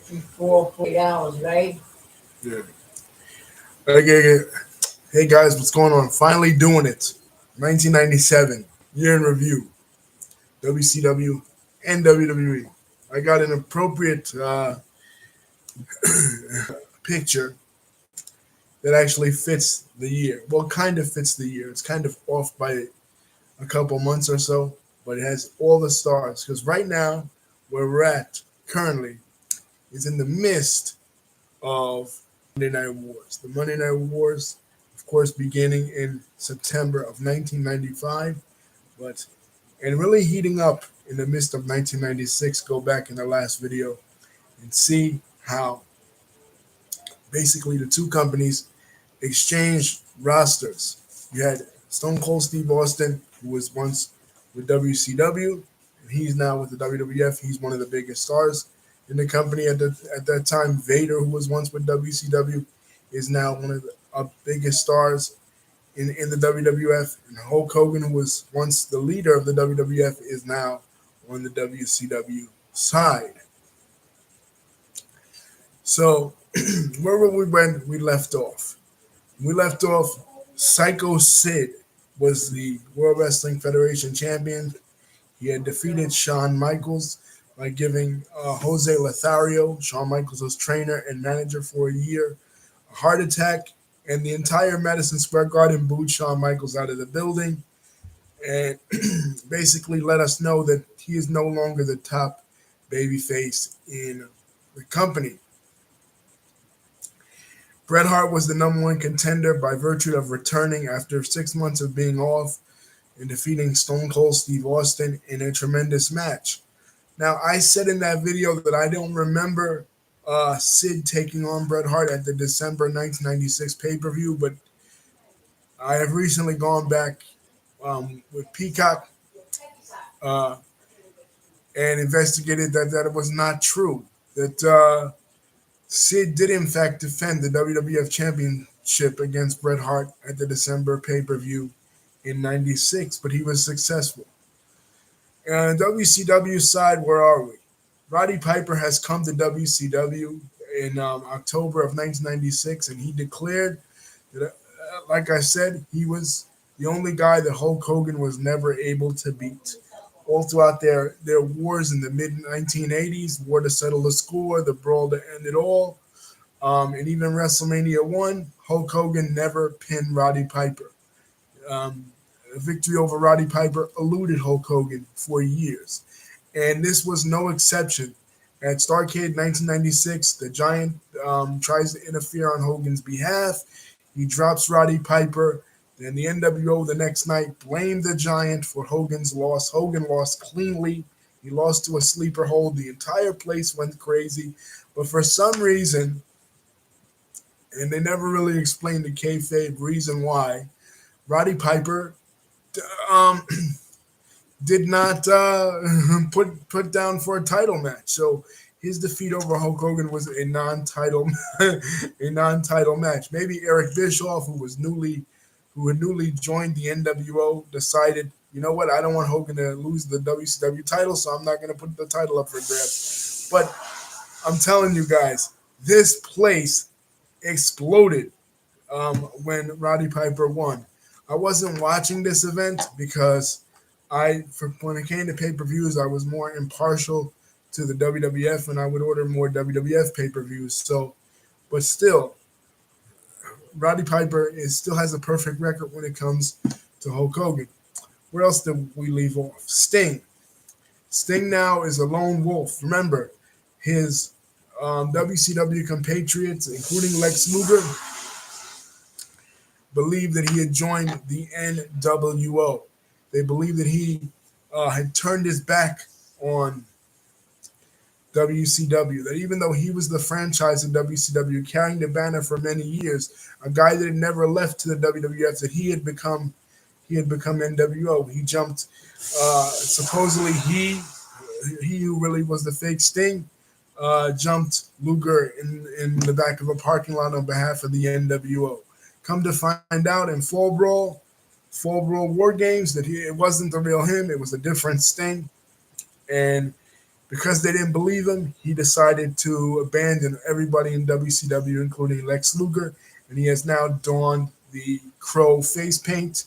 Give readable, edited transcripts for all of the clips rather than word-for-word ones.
before 48 hours, right? Yeah. Okay. Hey guys, what's going on? Finally doing it. 1997 year in review. WCW and WWE. I got an appropriate picture that actually fits the year. Well, kind of fits the year. It's kind of off by a couple months or so, but it has all the stars. Because right now, where we're at currently is in the midst of Monday Night Wars. The Monday Night Wars, of course, beginning in September of 1995, but and really heating up in the midst of 1996. Go back in the last video and see how basically the two companies exchanged rosters. You had Stone Cold Steve Austin, who was once with WCW, and he's now with the WWF. He's one of the biggest stars in the company at that time. Vader, who was once with WCW, is now one of the biggest stars in the WWF. And Hulk Hogan, who was once the leader of the WWF, is now on the WCW side. So, where were we when we left off? We left off. Psycho Sid was the World Wrestling Federation champion. He had defeated Shawn Michaels by giving Jose Lothario, Shawn Michaels' trainer and manager for a year, a heart attack, and the entire Madison Square Garden booed Shawn Michaels out of the building and basically let us know that he is no longer the top babyface in the company. Bret Hart was the number one contender by virtue of returning after 6 months of being off and defeating Stone Cold Steve Austin in a tremendous match. Now, I said in that video that I don't remember Sid taking on Bret Hart at the December 1996 pay-per-view, but I have recently gone back with Peacock uh, and investigated that it was not true. That Sid did, in fact, defend the WWF Championship against Bret Hart at the December pay per view in '96, but he was successful. And WCW side, where are we? Roddy Piper has come to WCW in October of 1996, and he declared that, like I said, he was the only guy that Hulk Hogan was never able to beat. All throughout their wars in the mid 1980s, war to settle the score, the brawl to end it all, and even WrestleMania 1, Hulk Hogan never pinned Roddy Piper. Um, a victory over Roddy Piper eluded Hulk Hogan for years. And this was no exception. At Starrcade 1996, the Giant tries to interfere on Hogan's behalf. He drops Roddy Piper. Then the NWO the next night blamed the Giant for Hogan's loss. Hogan lost cleanly. He lost to a sleeper hold. The entire place went crazy. But for some reason, and they never really explained the kayfabe reason why, Roddy Piper um, did not put down for a title match. So his defeat over Hulk Hogan was a non-title a non-title match. Maybe Eric Bischoff, who had newly joined the NWO, decided, you know what, I don't want Hogan to lose the WCW title, so I'm not going to put the title up for grabs. But I'm telling you guys, this place exploded when Roddy Piper won. I wasn't watching this event because when it came to pay-per-views, I was more impartial to the WWF, and I would order more WWF pay-per-views. So, but still, Roddy Piper still has a perfect record when it comes to Hulk Hogan. Where else did we leave off? Sting. Sting now is a lone wolf. Remember, his WCW compatriots, including Lex Luger, believed that he had joined the NWO. They believed that he had turned his back on WCW. That even though he was the franchise in WCW, carrying the banner for many years, a guy that had never left to the WWF, that he had become NWO. He jumped. Supposedly, he who really was the fake Sting jumped Luger in the back of a parking lot on behalf of the NWO. Come to find out in Fall Brawl War Games, that it wasn't the real him. It was a different Sting, and Because they didn't believe him, he decided to abandon everybody in WCW, including Lex Luger, and he has now donned the Crow face paint.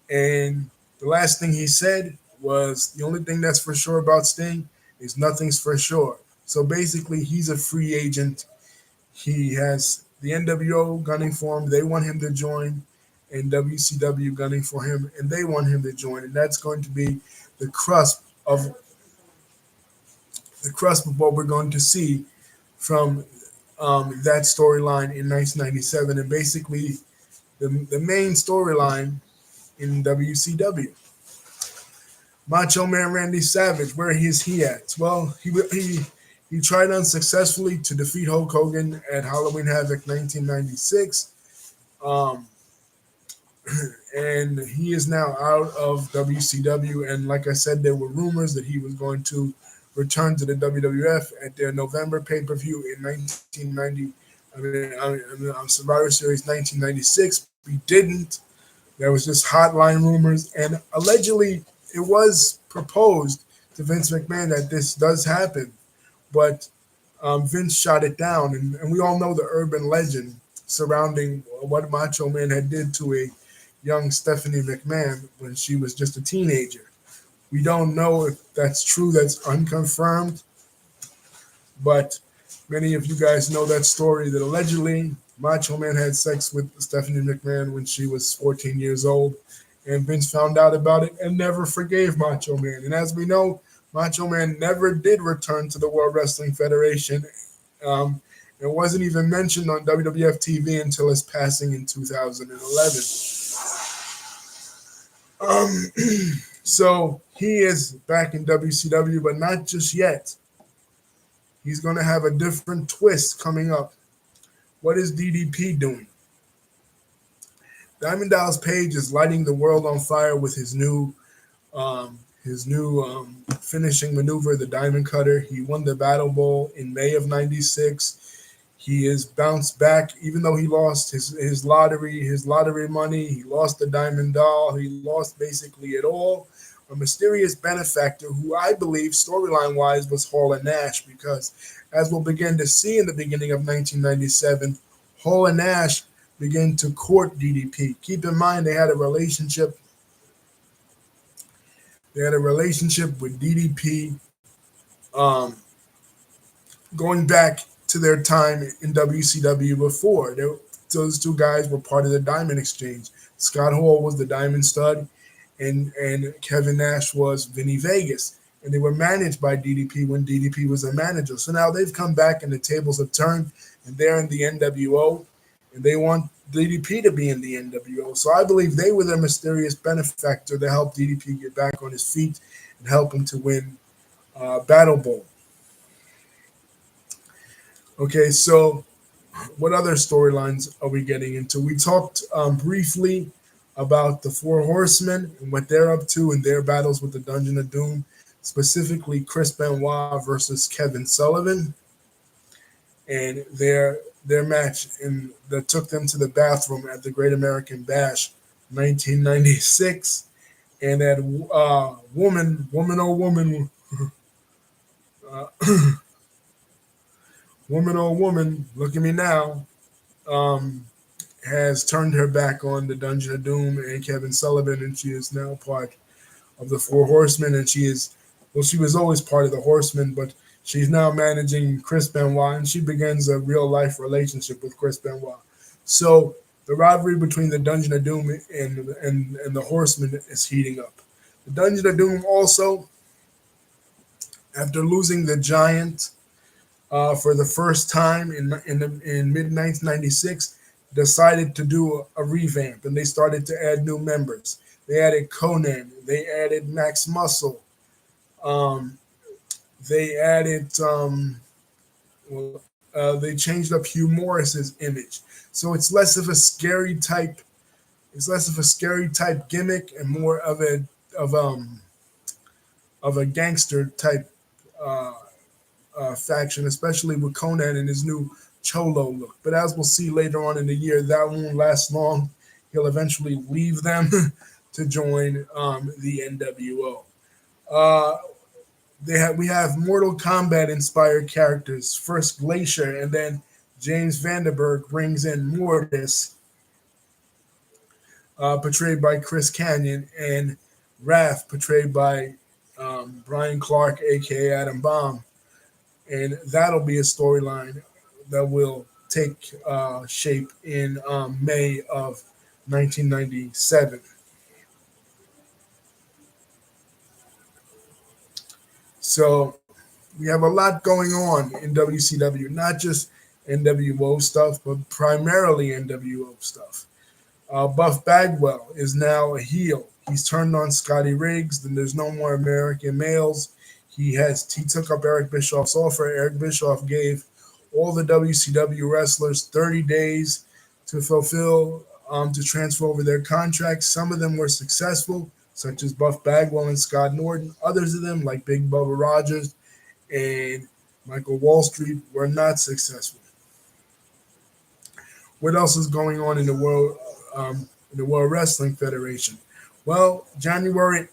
And the last thing he said was, "The only thing that's for sure about Sting is nothing's for sure." So basically, he's a free agent. He has the NWO gunning for him. They want him to join, and WCW gunning for him, and they want him to join. And that's going to be the crust of what we're going to see from that storyline in 1997, and basically the main storyline in WCW. Macho Man Randy Savage, where is he at? Well, he tried unsuccessfully to defeat Hulk Hogan at Halloween Havoc 1996. Um, and he is now out of WCW. And like I said, there were rumors that he was going to return to the WWF at their November pay per view in 1990. Survivor Series 1996. He didn't. There was just hotline rumors, and allegedly it was proposed to Vince McMahon that this does happen, but Vince shot it down, and we all know the urban legend surrounding what Macho Man had did to a young Stephanie McMahon when she was just a teenager. We don't know if that's true, that's unconfirmed, but many of you guys know that story that allegedly Macho Man had sex with Stephanie McMahon when she was 14 years old, and Vince found out about it and never forgave Macho Man. And as we know, Macho Man never did return to the World Wrestling Federation. It wasn't even mentioned on WWF TV until his passing in 2011. So he is back in WCW, but not just yet. He's going to have a different twist coming up. What is DDP doing? Diamond Dallas Page is lighting the world on fire with his new finishing maneuver, the Diamond Cutter. He won the Battle Bowl in May of '96. He is bounced back, even though he lost his lottery money. He lost the Diamond Doll. He lost basically it all. A mysterious benefactor who I believe storyline wise was Hall and Nash, because as we'll begin to see in the beginning of 1997, Hall and Nash began to court DDP. Keep in mind they had a relationship. They had a relationship with DDP um, going back to their time in WCW before. Those two guys were part of the Diamond Exchange. Scott Hall was the Diamond Stud, and Kevin Nash was Vinny Vegas. And they were managed by DDP when DDP was a manager. So now they've come back and the tables have turned, and they're in the NWO, and they want DDP to be in the NWO. So I believe they were the mysterious benefactor to help DDP get back on his feet and help him to win Battle Bowl. Okay, so what other storylines are we getting into? We talked briefly about the Four Horsemen and what they're up to and their battles with the Dungeon of Doom, specifically Chris Benoit versus Kevin Sullivan, and their match that took them to the bathroom at the Great American Bash 1996. And that woman, uh, woman, look at me now, um, has turned her back on the Dungeon of Doom and Kevin Sullivan, and she is now part of the Four Horsemen. And she was always part of the Horsemen, but she's now managing Chris Benoit, and she begins a real life relationship with Chris Benoit. So the rivalry between the Dungeon of Doom and the Horsemen is heating up. The Dungeon of Doom also, after losing the Giant for the first time in mid 1996, decided to do a revamp, and they started to add new members. They added Conan. They added Max Muscle. Um, they added they changed up Hugh Morris's image, so it's less of a scary type. It's less of a scary type gimmick and more of of a gangster type uh, faction, especially with Conan and his new Cholo look. But as we'll see later on in the year, that won't last long. He'll eventually leave them to join the NWO. Uh, We have Mortal Kombat inspired characters. First Glacier, and then James Vanderberg brings in Mortis, portrayed by Chris Canyon, and Raph, portrayed by Brian Clark, aka Adam Bomb. And that'll be a storyline that will take shape in May of 1997. So we have a lot going on in WCW, not just NWO stuff, but primarily NWO stuff. Buff Bagwell is now a heel. He's turned on Scotty Riggs. Then there's no more American males. He took up Eric Bischoff's offer. Eric Bischoff gave all the WCW wrestlers 30 days to fulfill to transfer over their contracts. Some of them were successful, such as Buff Bagwell and Scott Norton. Others of them, like Big Bubba Rogers and Michael Wall Street, were not successful. What else is going on in the World Wrestling Federation? Well, January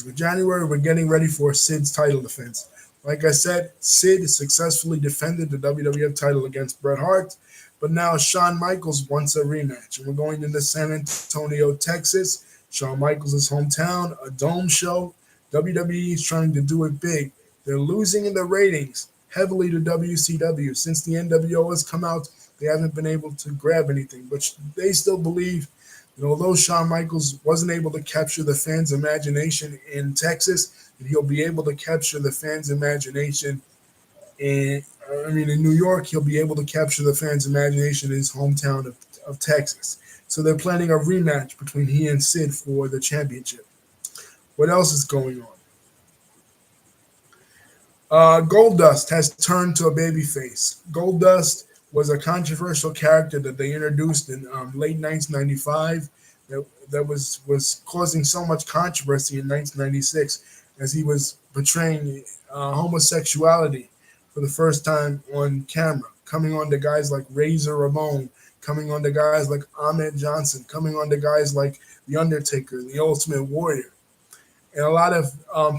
we're getting ready for Sid's title defense. Like I said, Sid successfully defended the WWF title against Bret Hart, but now Shawn Michaels wants a rematch, and we're going into San Antonio, Texas. Shawn Michaels' hometown, a dome show. WWE is trying to do it big. They're losing in the ratings heavily to WCW. Since the NWO has come out, they haven't been able to grab anything, but they still believe, although Shawn Michaels wasn't able to capture the fans' imagination in Texas, that he'll be able to capture the fans' imagination in New York. He'll be able to capture the fans' imagination in his hometown of Texas. So they're planning a rematch between he and Sid for the championship. What else is going on? Goldust has turned to a babyface. Goldust was a controversial character that they introduced in late 1995 that was causing so much controversy in 1996 as he was portraying homosexuality for the first time on camera, coming on to guys like Razor Ramon, coming on to guys like Ahmed Johnson, coming on to guys like The Undertaker, The Ultimate Warrior. And a lot of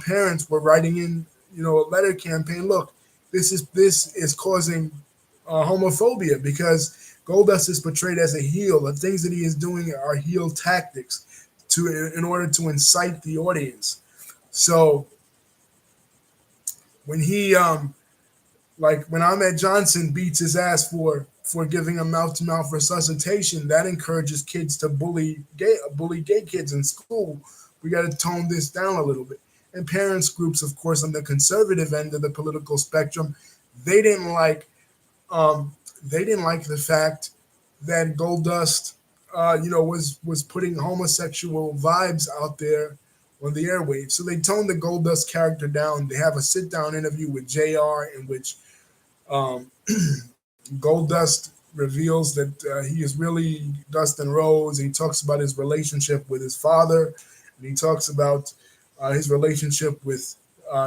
parents were writing in, a letter campaign. Look, this is causing homophobia because Goldust is portrayed as a heel. The things that he is doing are heel tactics in order to incite the audience. So when he like when Ahmed Johnson beats his ass for giving a mouth to mouth resuscitation, that encourages kids to bully gay kids in school. We got to tone this down a little bit. And parents groups, of course, on the conservative end of the political spectrum, they didn't like they didn't like the fact that Goldust, was putting homosexual vibes out there on the airwaves. So they toned the Goldust character down. They have a sit down interview with JR in which um, Goldust reveals that he is really Dustin Rhodes. He talks about his relationship with his father, and he talks about his relationship with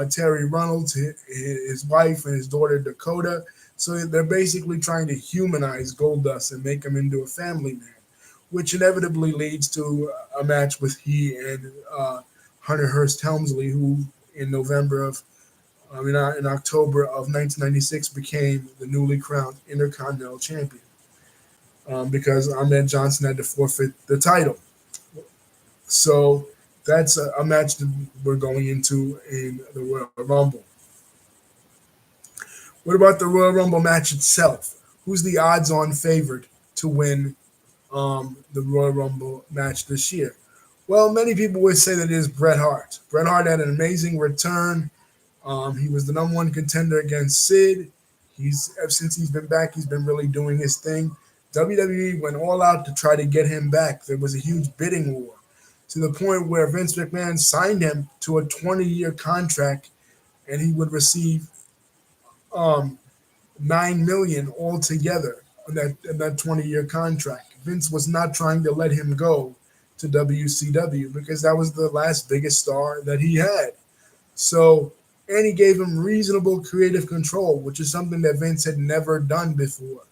Terry Reynolds, his wife, and his daughter Dakota. So they're basically trying to humanize Goldust and make him into a family man, which inevitably leads to a match with he and Hunter Hearst Helmsley, who in October of 1996 became the newly crowned Intercontinental Champion because Ahmed Johnson had to forfeit the title. So that's a match that we're going into in the Royal Rumble. What about the Royal Rumble match itself? Who's the odds-on favorite to win the Royal Rumble match this year? Well, many people would say that it is Bret Hart. Bret Hart had an amazing return. He was the number one contender against Sid. Ever since he's been back, he's been really doing his thing. WWE went all out to try to get him back. There was a huge bidding war to the point where Vince McMahon signed him to a 20-year contract, and he would receive um, 9 million altogether in that 20-year contract. Vince was not trying to let him go to WCW because that was the last biggest star that he had. So, and he gave him reasonable creative control, which is something that Vince had never done before.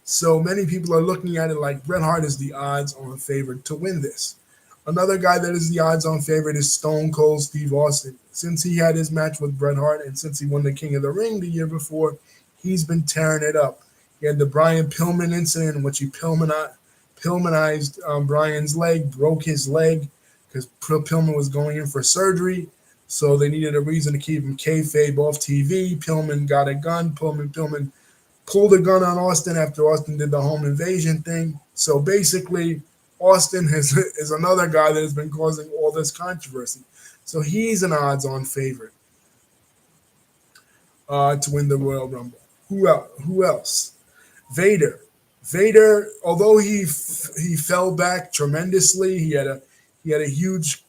So many people are looking at it like Bret Hart is the odds-on favorite to win this. Another guy that is the odds-on favorite is Stone Cold Steve Austin. Since he had his match with Bret Hart and since he won the King of the Ring the year before, he's been tearing it up. He had the Brian Pillman incident in which he Pillmanized Brian's leg, broke his leg because Pillman was going in for surgery. So they needed a reason to keep him kayfabe off TV. Pillman got a gun. Pillman pulled a gun on Austin after Austin did the home invasion thing. So basically, Austin is another guy that has been causing all this controversy. So he's an odds-on favorite to win the Royal Rumble. Who else? Who else? Vader. Vader, although he fell back tremendously, he had a huge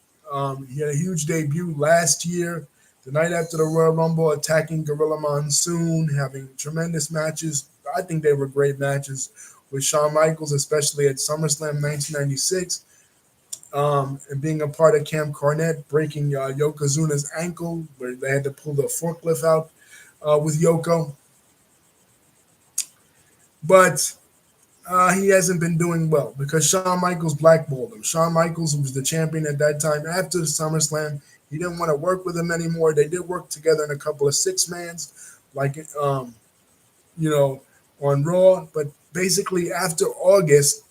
debut last year. The night after the Royal Rumble, attacking Gorilla Monsoon, having tremendous matches. I think they were great matches with Shawn Michaels, especially at SummerSlam 1996, and being a part of Camp Cornette, breaking Yokozuna's ankle, where they had to pull the forklift out with Yoko. But he hasn't been doing well because Shawn Michaels blackballed him. Shawn Michaels, who was the champion at that time after the SummerSlam, he didn't want to work with him anymore. They did work together in a couple of six-mans, like you know, on Raw. But basically, after August,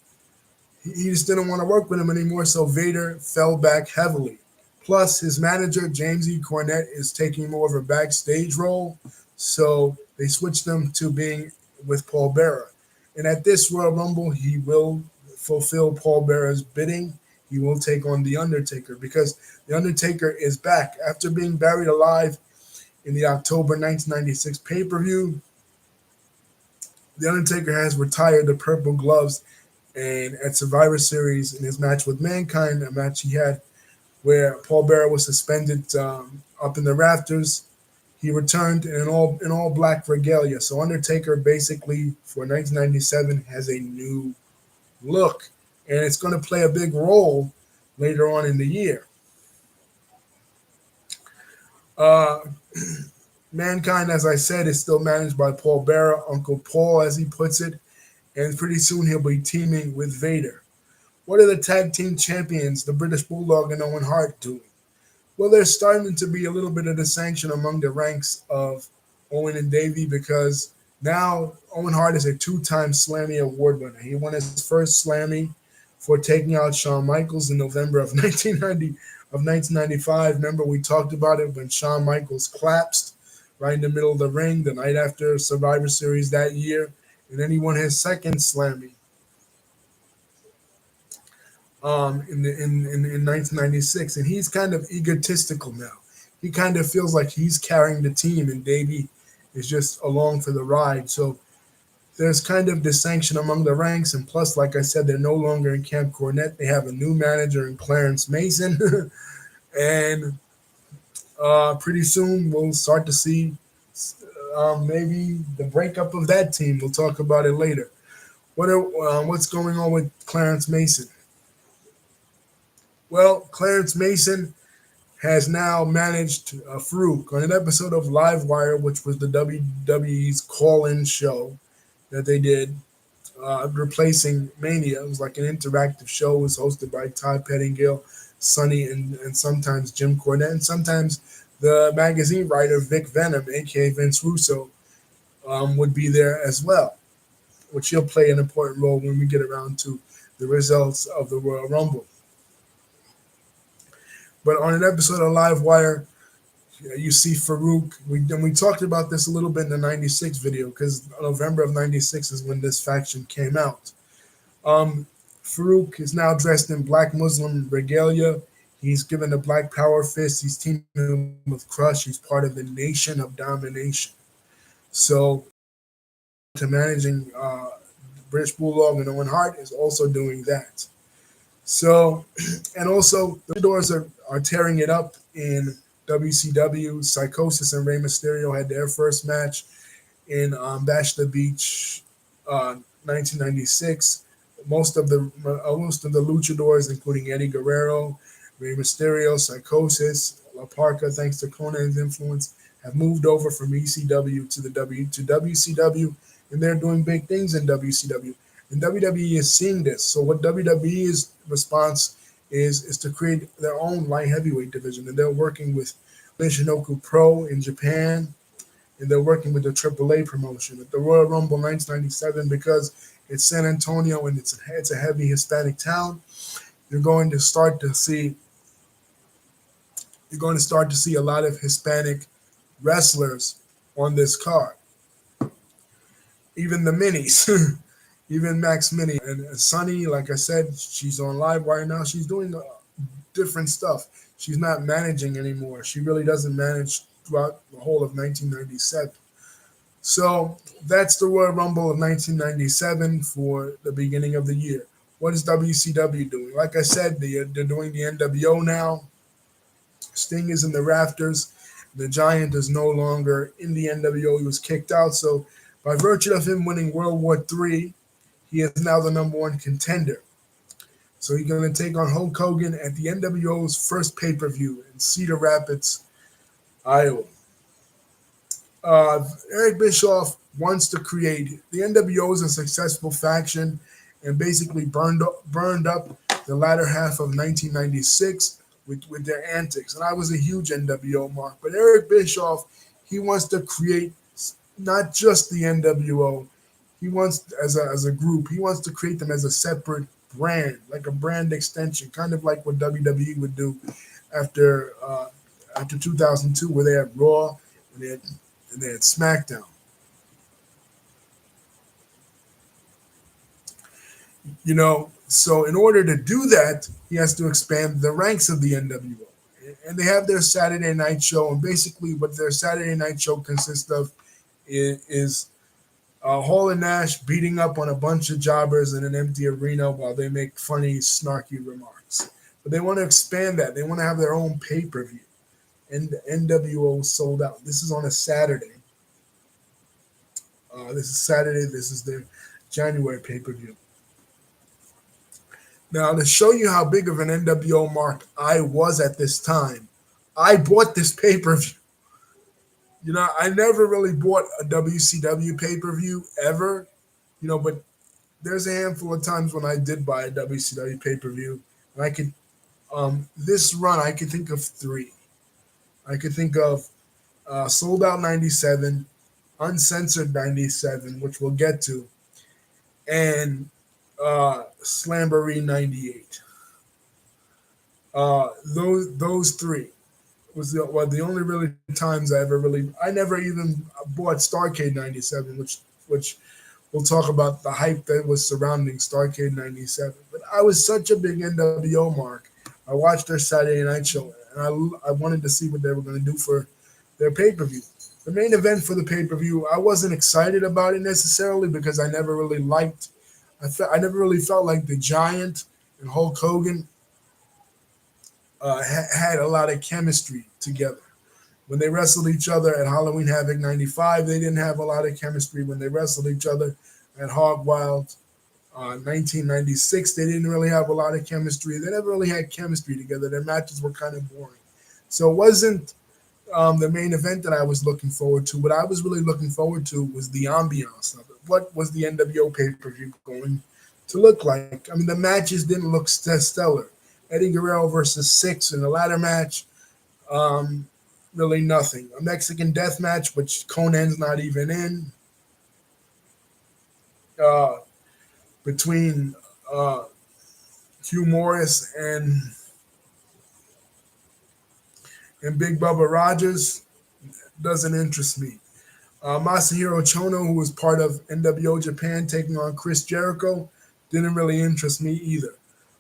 he just didn't want to work with him anymore. So Vader fell back heavily. Plus, his manager James E. Cornette is taking more of a backstage role, so they switched him to being with Paul Bearer. And at this Royal Rumble, he will fulfill Paul Bearer's bidding. He will take on The Undertaker because The Undertaker is back. After being buried alive in the October 1996 pay per view, The Undertaker has retired the purple gloves. And at Survivor Series, in his match with Mankind, a match he had where Paul Bearer was suspended up in the rafters, he returned in all black regalia. So Undertaker basically for 1997 has a new look, and it's going to play a big role later on in the year. Uh, Mankind, as I said, is still managed by Paul Bearer, Uncle Paul, as he puts it, and pretty soon he'll be teaming with Vader. What are the tag team champions, the British Bulldog and Owen Hart, doing? Well, there's starting to be a little bit of dissension among the ranks of Owen and Davey because now Owen Hart is a two-time Slammy Award winner. He won his first Slammy for taking out Shawn Michaels in November of 1995. Remember, we talked about it when Shawn Michaels collapsed right in the middle of the ring the night after Survivor Series that year, and then he won his second Slammy in 1996, and he's kind of egotistical now. He kind of feels like he's carrying the team, and Davey is just along for the ride. So there's kind of dissension among the ranks, and plus, like I said, they're no longer in Camp Cornette. They have a new manager in Clarence Mason, and pretty soon we'll start to see maybe the breakup of that team. We'll talk about it later. What's going on with Clarence Mason? Well, Clarence Mason has now managed Farouk on an episode of Livewire, which was the WWE's call-in show that they did, replacing Mania. It was like an interactive show. It was hosted by Todd Pettingill, Sonny, and sometimes Jim Cornette, and sometimes the magazine writer Vic Venom, aka Vince Russo, would be there as well, which he'll play an important role when we get around to the results of the Royal Rumble. But on an episode of Livewire, you see Farouk. We talked about this a little bit in the '96 video because November of '96 is when this faction came out. Farouk is now dressed in black Muslim regalia. He's given the Black Power fist. He's teaming with Crush. He's part of the Nation of Domination. So, to managing British Bulldog and Owen Hart is also doing that. So, and also the Doors are tearing it up in WCW. Psychosis and Rey Mysterio had their first match in Bash the Beach, 1996. Most of the Luchadors, including Eddie Guerrero, Rey Mysterio, Psychosis, La Parka, thanks to Conan's influence, have moved over from ECW to WCW, and they're doing big things in WCW. And WWE is seeing this. So what WWE's response is to create their own light heavyweight division, and they're working with Michinoku Pro in Japan, and they're working with the AAA promotion at the Royal Rumble 1997 because it's San Antonio and it's a heavy Hispanic town. You're going to start to see you're going to start to see a lot of Hispanic wrestlers on this card. Even the minis, even Max Mini and Sunny. Like I said, she's on live right now. She's doing different stuff. She's not managing anymore. She really doesn't manage throughout the whole of 1997. So that's the Royal Rumble of 1997 for the beginning of the year. What is WCW doing? Like I said, they're doing the NWO now. Sting is in the rafters. The Giant is no longer in the NWO. He was kicked out. So, by virtue of him winning World War III, he is now the number one contender. So, he's going to take on Hulk Hogan at the NWO's first pay per view in Cedar Rapids, Iowa. Eric Bischoff wants to create the NWO is a successful faction and basically burned up the latter half of 1996 with their antics. And I was a huge NWO mark, but Eric Bischoff, he wants to create not just the NWO. He wants as a group. He wants to create them as a separate brand, like a brand extension, kind of like what WWE would do after after 2002, where they had Raw and they had SmackDown. So in order to do that, he has to expand the ranks of the NWO. And they have their Saturday night show, and basically what their Saturday night show consists of is Hall and Nash beating up on a bunch of jobbers in an empty arena while they make funny, snarky remarks. But they want to expand that. They want to have their own pay-per-view. And the NWO sold out. This is on a Saturday. This is Saturday. This is their January pay-per-view. Now, to show you how big of an NWO mark I was at this time, I bought this pay per view. I never really bought a WCW pay per view ever, but there's a handful of times when I did buy a WCW pay per view. And this run, I could think of three. I could think of Sold Out 97, Uncensored 97, which we'll get to, and Slamboree 98. Those three was the only really times I never even bought Starcade 97, which we'll talk about the hype that was surrounding Starcade 97. But I was such a big NWO mark. I watched their Saturday night show, and I wanted to see what they were going to do for their pay-per-view. The main event for the pay-per-view, I wasn't excited about it necessarily because I never really liked I never really felt like the Giant and Hulk Hogan had a lot of chemistry together. When they wrestled each other at Halloween Havoc 95, they didn't have a lot of chemistry. When they wrestled each other at Hog Wild 1996, they didn't really have a lot of chemistry. They never really had chemistry together. Their matches were kind of boring. So it wasn't the main event that I was looking forward to. What I was really looking forward to was the ambiance of it. What was the NWO pay-per-view going to look like? I mean, the matches didn't look stellar. Eddie Guerrero versus Six in the ladder match, really nothing. A Mexican death match, which Conan's not even in, between Hugh Morris and Big Bubba Rogers, doesn't interest me. Masahiro Chono, who was part of NWO Japan, taking on Chris Jericho, didn't really interest me either.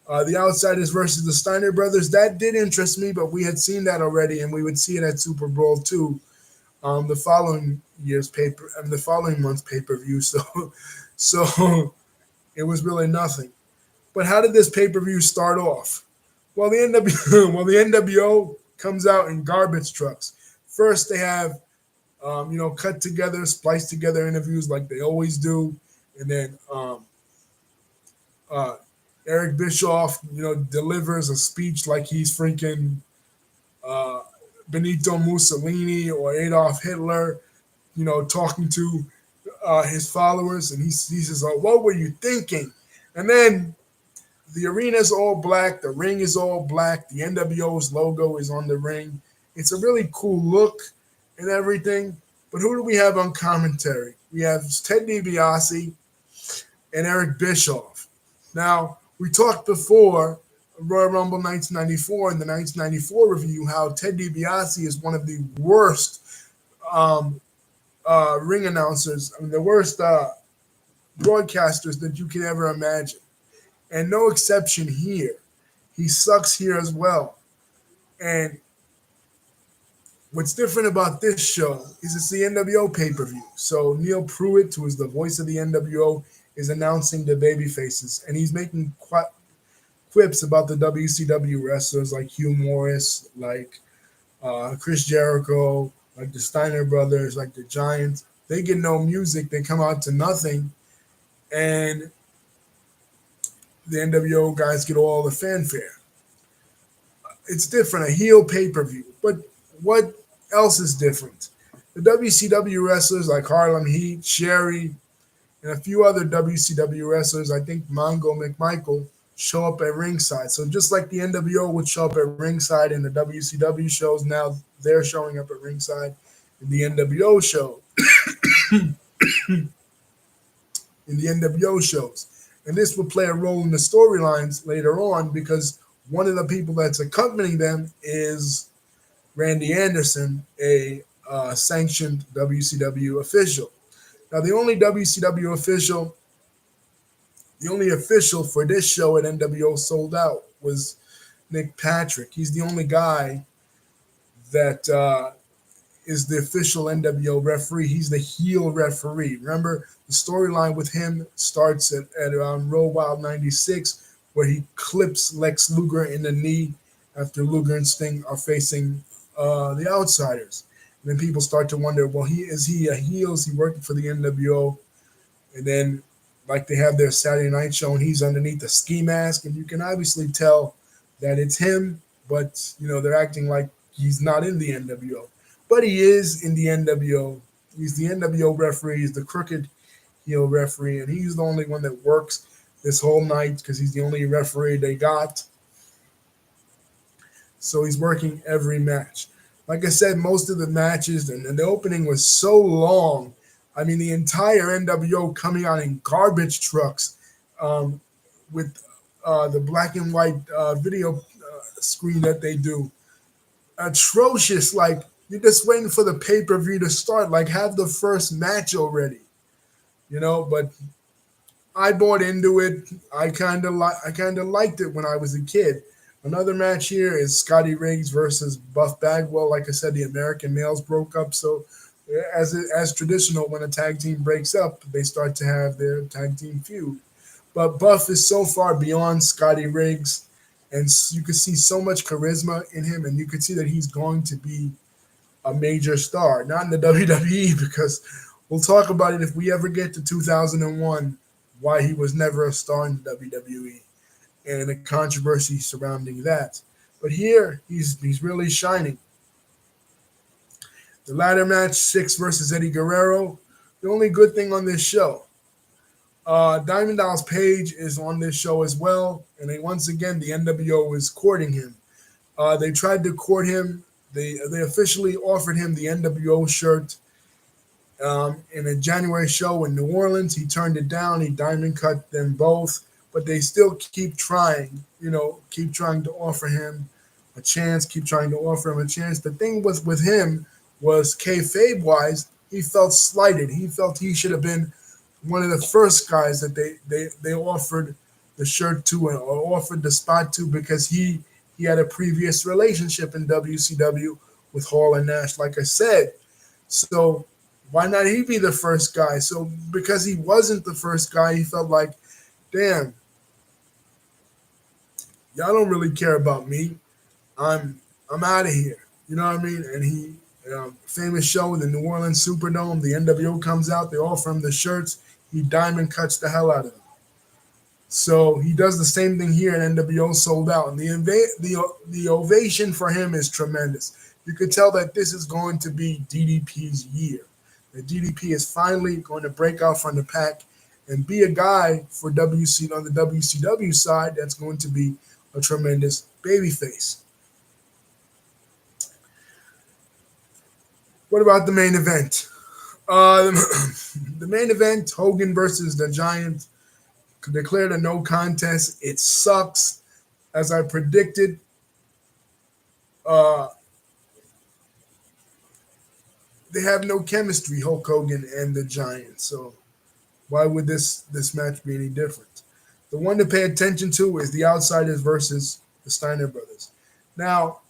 The Outsiders versus the Steiner Brothers, that did interest me, but we had seen that already, and we would see it at Super Bowl II, the following month's pay-per-view. So it was really nothing. But how did this pay-per-view start off? Well, the NWO comes out in garbage trucks. First, they have cut together, spliced together interviews like they always do, and then Eric Bischoff, delivers a speech like he's freaking Benito Mussolini or Adolf Hitler, talking to his followers, and he says, "Oh, what were you thinking?" And then The arena is all black. The ring is all black. The NWO's logo is on the ring. It's a really cool look and everything. But who do we have on commentary? We have Ted DiBiase and Eric Bischoff. Now, we talked before Royal Rumble 1994 in the 1994 review how Ted DiBiase is one of the worst um, ring announcers, I mean, the worst broadcasters that you can ever imagine. And no exception here. He sucks here as well. And what's different about this show is it's the NWO pay per view. So Neil Pruitt, who is the voice of the NWO, is announcing the baby faces, and he's making quips about the WCW wrestlers like Hugh Morris, like Chris Jericho, like the Steiner brothers, like the Giants. They get no music. They come out to nothing, and the NWO guys get all the fanfare. It's different, a heel pay per view. But what else is different? The WCW wrestlers like Harlem Heat, Sherry, and a few other WCW wrestlers, I think Mongo McMichael, show up at ringside. So just like the NWO would show up at ringside in the WCW shows, now they're showing up at ringside in the NWO show. In the NWO shows. And this will play a role in the storylines later on because one of the people that's accompanying them is Randy Anderson, a sanctioned WCW official. Now, the only official for this show at NWO Sold Out was Nick Patrick. He's the only guy that is the official NWO referee. He's the heel referee. Remember, the storyline with him starts at around Road Wild 96, where he clips Lex Luger in the knee after Luger and Sting are facing the Outsiders. And then people start to wonder, well, is he a heel? Is he working for the NWO? And then, like they have their Saturday night show, and he's underneath the ski mask, and you can obviously tell that it's him, but they're acting like he's not in the NWO. But he is in the NWO. He's the NWO referee. He's the crooked heel referee, and he's the only one that works this whole night because he's the only referee they got. So he's working every match. Like I said, most of the matches and the opening was so long. I mean, the entire NWO coming out in garbage trucks with the black and white video screen that they do. Atrocious. Like, you're just waiting for the pay-per-view to start. Like, have the first match already. But I bought into it. I kind of liked it when I was a kid. Another match here is Scotty Riggs versus Buff Bagwell. Like I said, the American males broke up, so as traditional, when a tag team breaks up, they start to have their tag team feud. But Buff is so far beyond Scotty Riggs, and you can see so much charisma in him, and you can see that he's going to be a major star. Not in the WWE, because we'll talk about it if we ever get to 2001, why he was never a star in the WWE and the controversy surrounding that. But here, he's really shining. The ladder match, Six versus Eddie Guerrero. The only good thing on this show, Diamond Dallas Page is on this show as well, and once again the NWO is courting him. They tried to court him. They officially offered him the NWO shirt in a January show in New Orleans. He turned it down. He diamond cut them both, but they still keep trying. Keep trying to offer him a chance. Keep trying to offer him a chance. The thing with him was kayfabe wise, he felt slighted. He felt he should have been one of the first guys that they offered the shirt to or offered the spot to because he had a previous relationship in WCW with Hall and Nash, like I said. So why not he be the first guy? So because he wasn't the first guy, he felt like, damn, y'all don't really care about me. I'm out of here. You know what I mean? And he famous show in the New Orleans Superdome. The NWO comes out. They offer him the shirts. He diamond cuts the hell out of them. So he does the same thing here, and NWO Sold Out. And the ovation for him is tremendous. You could tell that this is going to be DDP's year. That DDP is finally going to break out from the pack and be a guy for WC on the WCW side that's going to be a tremendous babyface. What about the main event? Uh, the main event: Hogan versus the Giant, declared a no contest. It sucks, as I predicted. Uh, they have no chemistry, Hulk Hogan and the Giant. So why would this match be any different? The one to pay attention to is the Outsiders versus the Steiner Brothers. Now,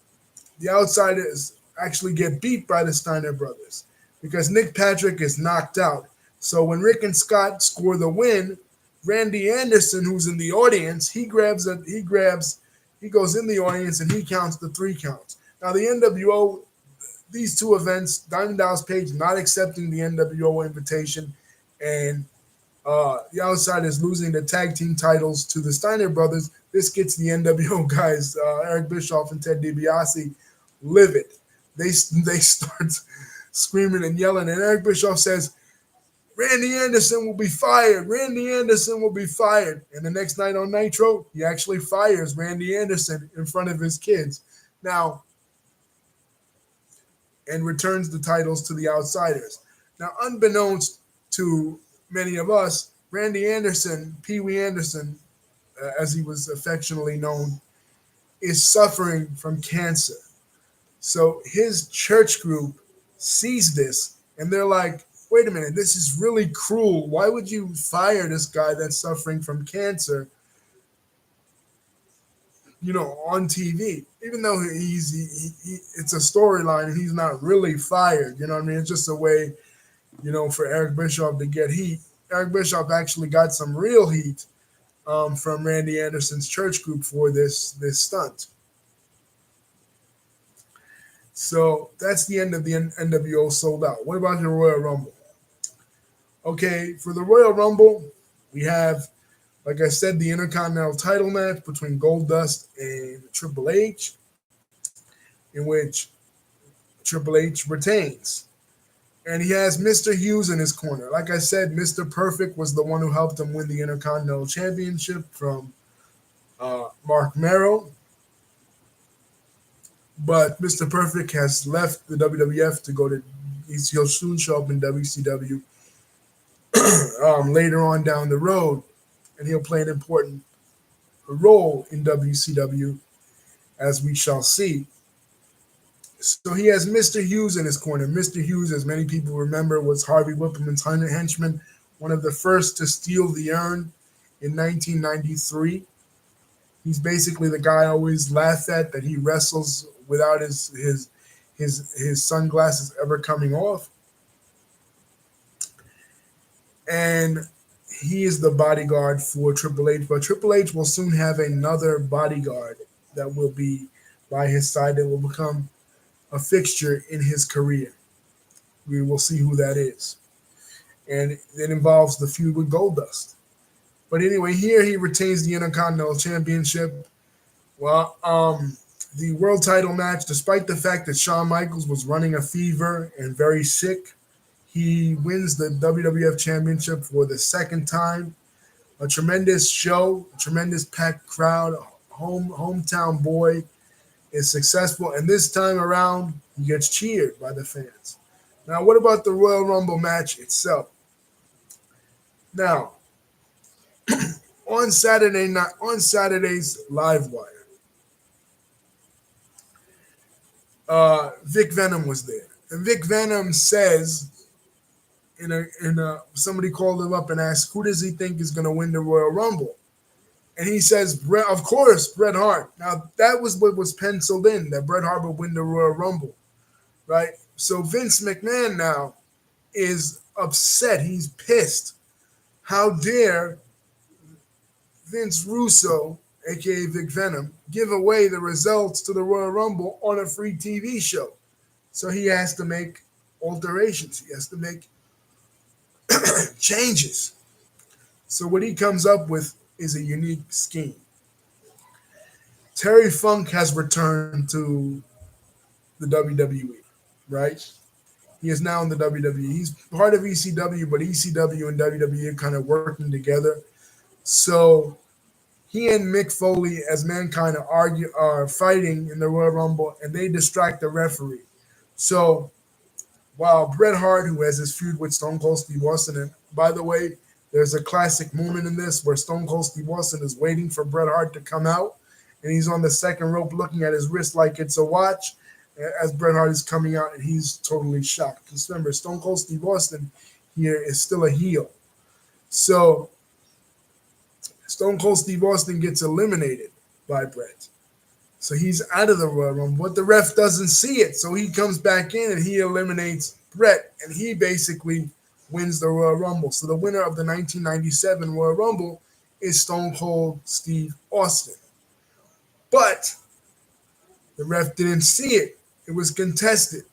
the Outsiders actually get beat by the Steiner Brothers because Nick Patrick is knocked out. So when Rick and Scott score the win, Randy Anderson, who's in the audience, he goes in the audience and he counts the three counts. Now the NWO, these two events, Diamond Dallas Page not accepting the NWO invitation, and the Outsiders losing the tag team titles to the Steiner brothers. This gets the NWO guys, Eric Bischoff and Ted DiBiase, livid. They start screaming and yelling, and Eric Bischoff says, "Randy Anderson will be fired. Randy Anderson will be fired." And the next night on Nitro, he actually fires Randy Anderson in front of his kids. Now, and returns the titles to the Outsiders. Now, unbeknownst to many of us, Randy Anderson, Pee Wee Anderson, as he was affectionately known, is suffering from cancer. So his church group sees this and they're like, wait a minute, this is really cruel. Why would you fire this guy that's suffering from cancer, on TV? Even though it's a storyline and he's not really fired, you know what I mean? It's just a way, for Eric Bischoff to get heat. Eric Bischoff actually got some real heat from Randy Anderson's church group for this stunt. So that's the end of the NWO Sold Out. What about the Royal Rumble? Okay, for the Royal Rumble, we have, like I said, the Intercontinental title match between Goldust and Triple H, in which Triple H retains. And he has Mr. Hughes in his corner. Like I said, Mr. Perfect was the one who helped him win the Intercontinental Championship from Mark Merrill. But Mr. Perfect has left the WWF to go to, he'll soon show up in WCW later on down the road. And he'll play an important role in WCW, as we shall see. So he has Mr. Hughes in his corner. Mr. Hughes, as many people remember, was Harvey Whippleman's henchman, one of the first to steal the urn in 1993. He's basically the guy I always laugh at, that he wrestles without his sunglasses ever coming off. And he is the bodyguard for Triple H, but Triple H will soon have another bodyguard that will be by his side that will become a fixture in his career. We will see who that is. And it involves the feud with Goldust. But anyway, here he retains the Intercontinental Championship. Well, the world title match, despite the fact that Shawn Michaels was running a fever and very sick, he wins the WWF Championship for the second time. A tremendous show, a tremendous packed crowd, hometown boy is successful, and this time around, he gets cheered by the fans. Now, what about the Royal Rumble match itself? Now, on Saturday's Live Wire, Vic Venom was there, and Vic Venom says, somebody called him up and asked, who does he think is going to win the Royal Rumble? And he says, of course, Bret Hart. Now, that was what was penciled in, that Bret Hart would win the Royal Rumble, right? So Vince McMahon now is upset. He's pissed. How dare Vince Russo, a.k.a. Vic Venom, give away the results to the Royal Rumble on a free TV show? So he has to make alterations. He has to make changes. So what he comes up with is a unique scheme. Terry Funk has returned to the WWE, right? He is now in the WWE. He's part of ECW, but ECW and WWE are kind of working together. So he and Mick Foley, as Mankind, are fighting in the Royal Rumble, and they distract the referee. So while Bret Hart, who has his feud with Stone Cold Steve Austin, and by the way, there's a classic moment in this where Stone Cold Steve Austin is waiting for Bret Hart to come out, and he's on the second rope looking at his wrist like it's a watch as Bret Hart is coming out, and he's totally shocked. Because remember, Stone Cold Steve Austin here is still a heel. So Stone Cold Steve Austin gets eliminated by Bret. So he's out of the Royal Rumble, but the ref doesn't see it. So he comes back in and he eliminates Bret, and he basically wins the Royal Rumble. So the winner of the 1997 Royal Rumble is Stone Cold Steve Austin. But the ref didn't see it. It was contested.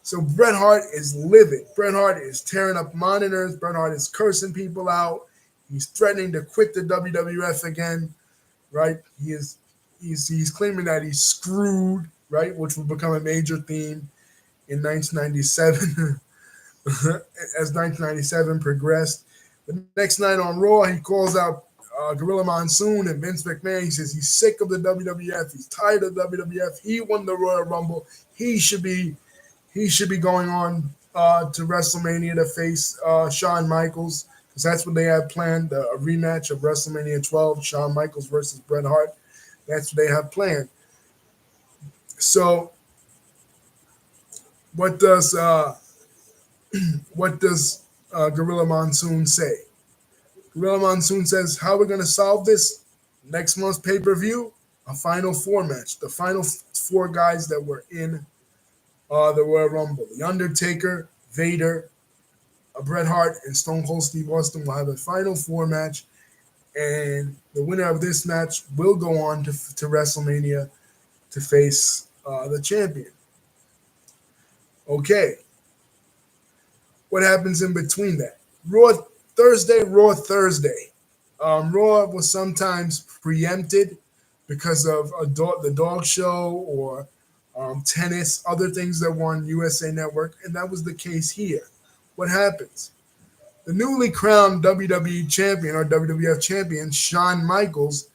So Bret Hart is livid. Bret Hart is tearing up monitors. Bret Hart is cursing people out. He's threatening to quit the WWF again, right? He's claiming that he's screwed, right, which will become a major theme in 1997 as 1997 progressed. The next night on Raw, he calls out Gorilla Monsoon and Vince McMahon. He says he's sick of the WWF. He's tired of WWF. He won the Royal Rumble. He should be going on to WrestleMania to face Shawn Michaels, because that's what they have planned, a rematch of WrestleMania 12, Shawn Michaels versus Bret Hart. That's what they have planned. So, what does Gorilla Monsoon say? Gorilla Monsoon says, "How we're going to solve this? Next month's pay-per-view, a Final Four match. The final four guys that were in the Royal Rumble: The Undertaker, Vader, Bret Hart, and Stone Cold Steve Austin will have a Final Four match, and the winner of this match will go on to WrestleMania to face the champion." Okay, what happens in between that? Raw Thursday. Raw was sometimes preempted because of the dog show or tennis, other things that were on USA Network, and that was the case here. What happens? The newly crowned WWE champion or WWF champion, Shawn Michaels,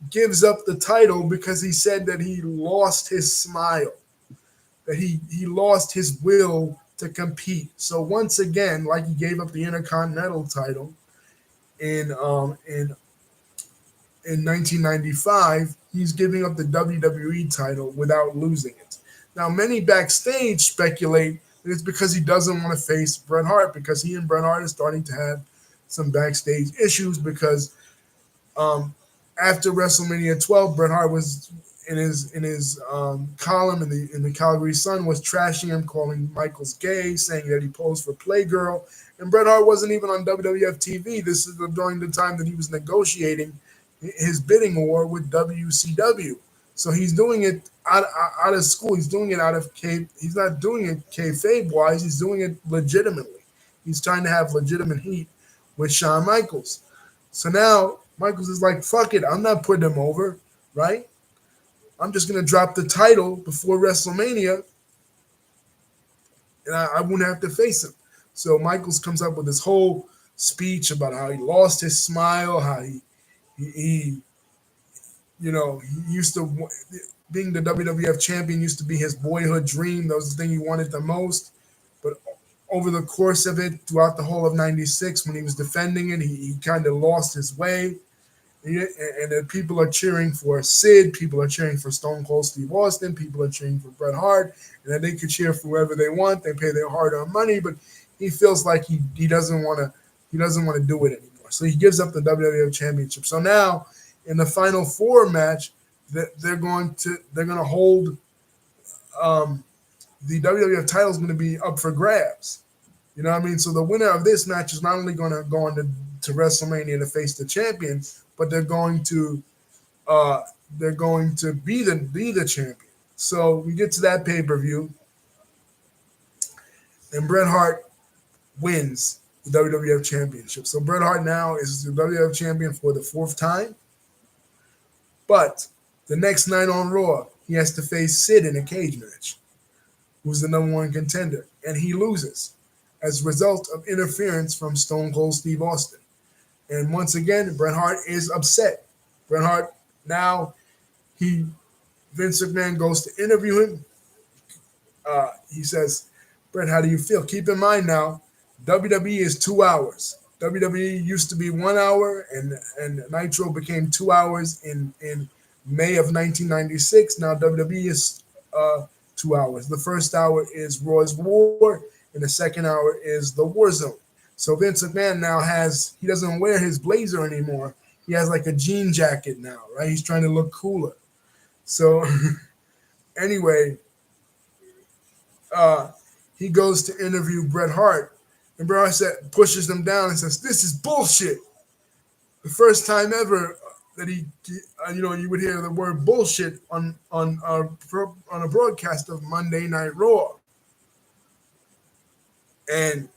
gives up the title because he said that he lost his smile, that he lost his will to compete. So once again, like he gave up the Intercontinental title in 1995, he's giving up the WWE title without losing it. Now, many backstage speculate that it's because he doesn't want to face Bret Hart, because he and Bret Hart are starting to have some backstage issues, because um, after WrestleMania 12, Bret Hart was in his column in the Calgary Sun was trashing him, calling Michaels gay, saying that he posed for Playgirl, and Bret Hart wasn't even on WWF TV. This is during the time that he was negotiating his bidding war with WCW. So he's doing it out of school. He's doing it out of He's not doing it kayfabe wise. He's doing it legitimately. He's trying to have legitimate heat with Shawn Michaels. So now Michaels is like, "Fuck it, I'm not putting him over, right? I'm just gonna drop the title before WrestleMania, and I wouldn't have to face him." So Michaels comes up with this whole speech about how he lost his smile, how he he used to, being the WWF champion used to be his boyhood dream. That was the thing he wanted the most. But over the course of it, throughout the whole of '96, when he was defending it, he kind of lost his way. And then people are cheering for Sid, people are cheering for Stone Cold Steve Austin, people are cheering for Bret Hart, and then they could cheer for whoever they want. They pay their hard-earned money, but he feels like he doesn't want to do it anymore. So he gives up the WWF Championship. So now in the Final Four match, they're going to hold the WWF title is going to be up for grabs. You know what I mean? So the winner of this match is not only going to go on to WrestleMania to face the champion, but they're going to be the champion. So we get to that pay-per-view, and Bret Hart wins the WWF Championship. So Bret Hart now is the WWF champion for the fourth time. But the next night on Raw, he has to face Sid in a cage match. who's the number one contender, and he loses as a result of interference from Stone Cold Steve Austin. And once again, Bret Hart is upset. Bret Hart now he Vince McMahon goes to interview him. He says, Bret, how do you feel? Keep in mind now, WWE is 2 hours. WWE used to be 1 hour, and Nitro became 2 hours in May of 1996. Now WWE is 2 hours. The first hour is Raw's War, and the second hour is the War Zone. So Vince McMahon now he doesn't wear his blazer anymore. He has like a jean jacket now, right? He's trying to look cooler. So anyway, uh, he goes to interview Bret Hart, and Bret Hart pushes him down and says, "This is bullshit." The first time ever that you would hear the word bullshit on a broadcast of Monday Night Raw, and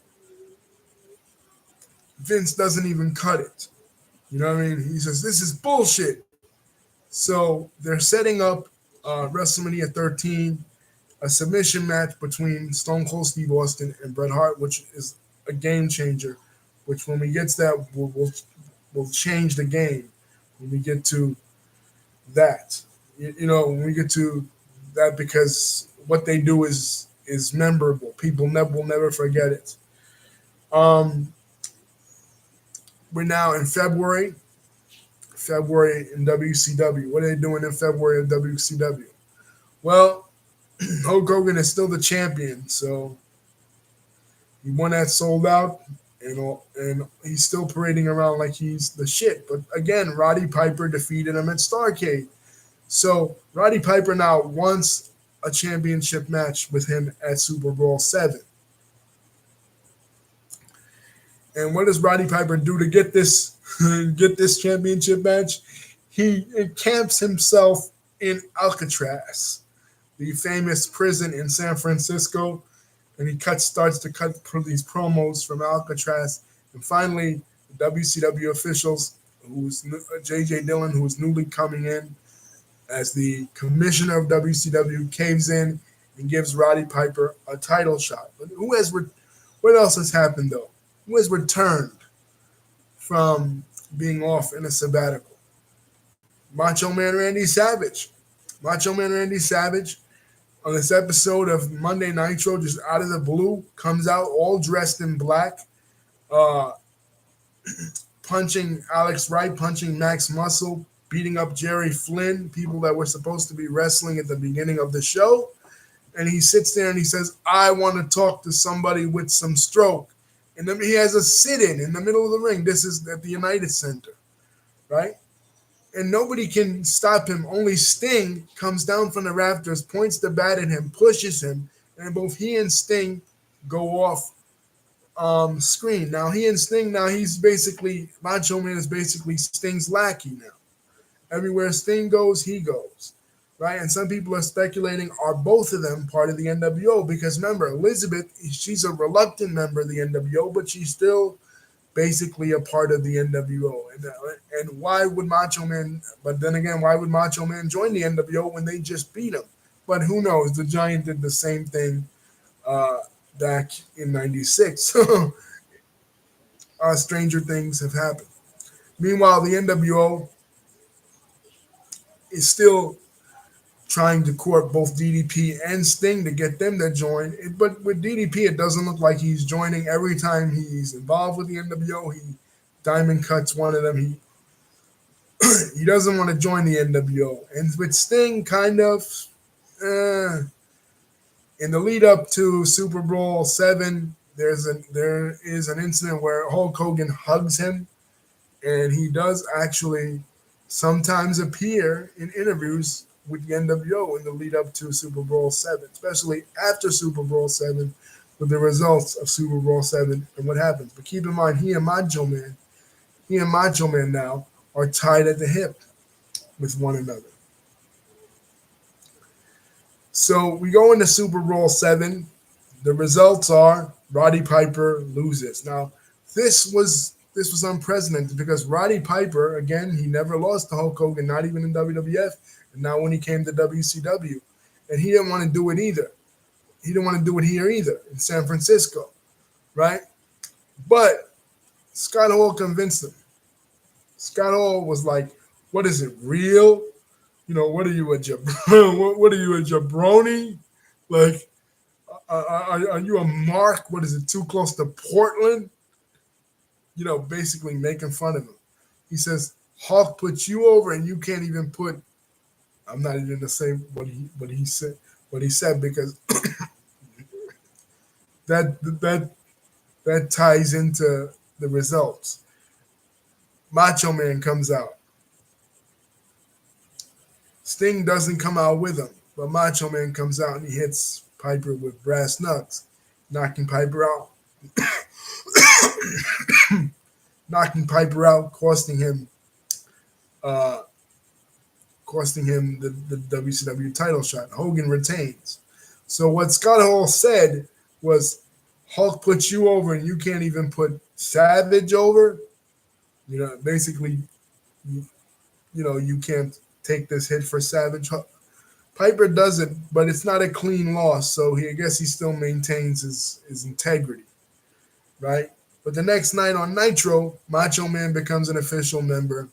Vince doesn't even cut it. You know what I mean? He says, "This is bullshit." So they're setting up WrestleMania 13, a submission match between Stone Cold Steve Austin and Bret Hart, which is a game changer. Which, when we get to that, will change the game. When we get to that, when we get to that, because what they do is memorable. People will never forget it. Um, we're now in February. February in WCW. What are they doing in February in WCW? Well, Hulk Hogan is still the champion, so he won that Sold Out, and he's still parading around like he's the shit. But again, Roddy Piper defeated him at Starrcade. So Roddy Piper now wants a championship match with him at Super Bowl 7. And what does Roddy Piper do to get this get this championship match? He encamps himself in Alcatraz, the famous prison in San Francisco, and he starts to cut these promos from Alcatraz. And finally, the WCW officials, who's J.J. Dillon, who's newly coming in as the commissioner of WCW, caves in and gives Roddy Piper a title shot. But what else has happened, though? Who has returned from being off in a sabbatical? Macho Man Randy Savage. Macho Man Randy Savage, on this episode of Monday Nitro, just out of the blue, comes out all dressed in black, uh, punching Alex Wright, punching Max Muscle, beating up Jerry Flynn, people that were supposed to be wrestling at the beginning of the show. And he sits there and he says, "I want to talk to somebody with some stroke." And then he has a sit-in in the middle of the ring. This is at the United Center, right? And nobody can stop him. Only Sting comes down from the rafters, points the bat at him, pushes him, and both he and Sting go off screen. Now he's basically, Macho Man is basically Sting's lackey now. Everywhere Sting goes, he goes, right? And some people are speculating, are both of them part of the NWO? Because remember, Elizabeth, she's a reluctant member of the NWO, but she's still basically a part of the NWO. And why would Macho Man, but then again, why would Macho Man join the NWO when they just beat him? But who knows? The Giant did the same thing back in 96. Stranger things have happened. Meanwhile, the NWO is still trying to court both DDP and Sting to get them to join. But with DDP, it doesn't look like he's joining. Every time he's involved with the NWO, he diamond cuts one of them. He doesn't want to join the NWO. And with Sting, kind of, in the lead up to Super Bowl 7, there is an incident where Hulk Hogan hugs him, and he does actually sometimes appear in interviews with the NWO in the lead up to Super Bowl 7, especially after Super Bowl 7 with the results of Super Bowl 7 and what happens. But keep in mind, he and Macho Man now are tied at the hip with one another. So we go into Super Bowl 7. The results are Roddy Piper loses. Now, this was unprecedented because Roddy Piper, again, he never lost to Hulk Hogan, not even in WWF, and now when he came to WCW. And he didn't want to do it either. he didn't want to do it here either in San Francisco, right? But Scott Hall convinced him. Scott Hall was like, "What is it, real? What are you a what are you a jabroni? Like, are you a mark? What is it? Too close to Portland?" Basically making fun of him. He says, "Hawk put you over, and you can't even put." I'm not even gonna say what he said because that that ties into the results. Macho Man comes out. Sting doesn't come out with him, but Macho Man comes out and he hits Piper with brass knucks, knocking Piper out, knocking Piper out, uh, costing him the WCW title shot. Hogan retains. So what Scott Hall said was, "Hulk puts you over, and you can't even put Savage over." Basically, you, you can't take this hit for Savage. Piper does it, but it's not a clean loss, so I guess he still maintains his integrity, right? But the next night on Nitro, Macho Man becomes an official member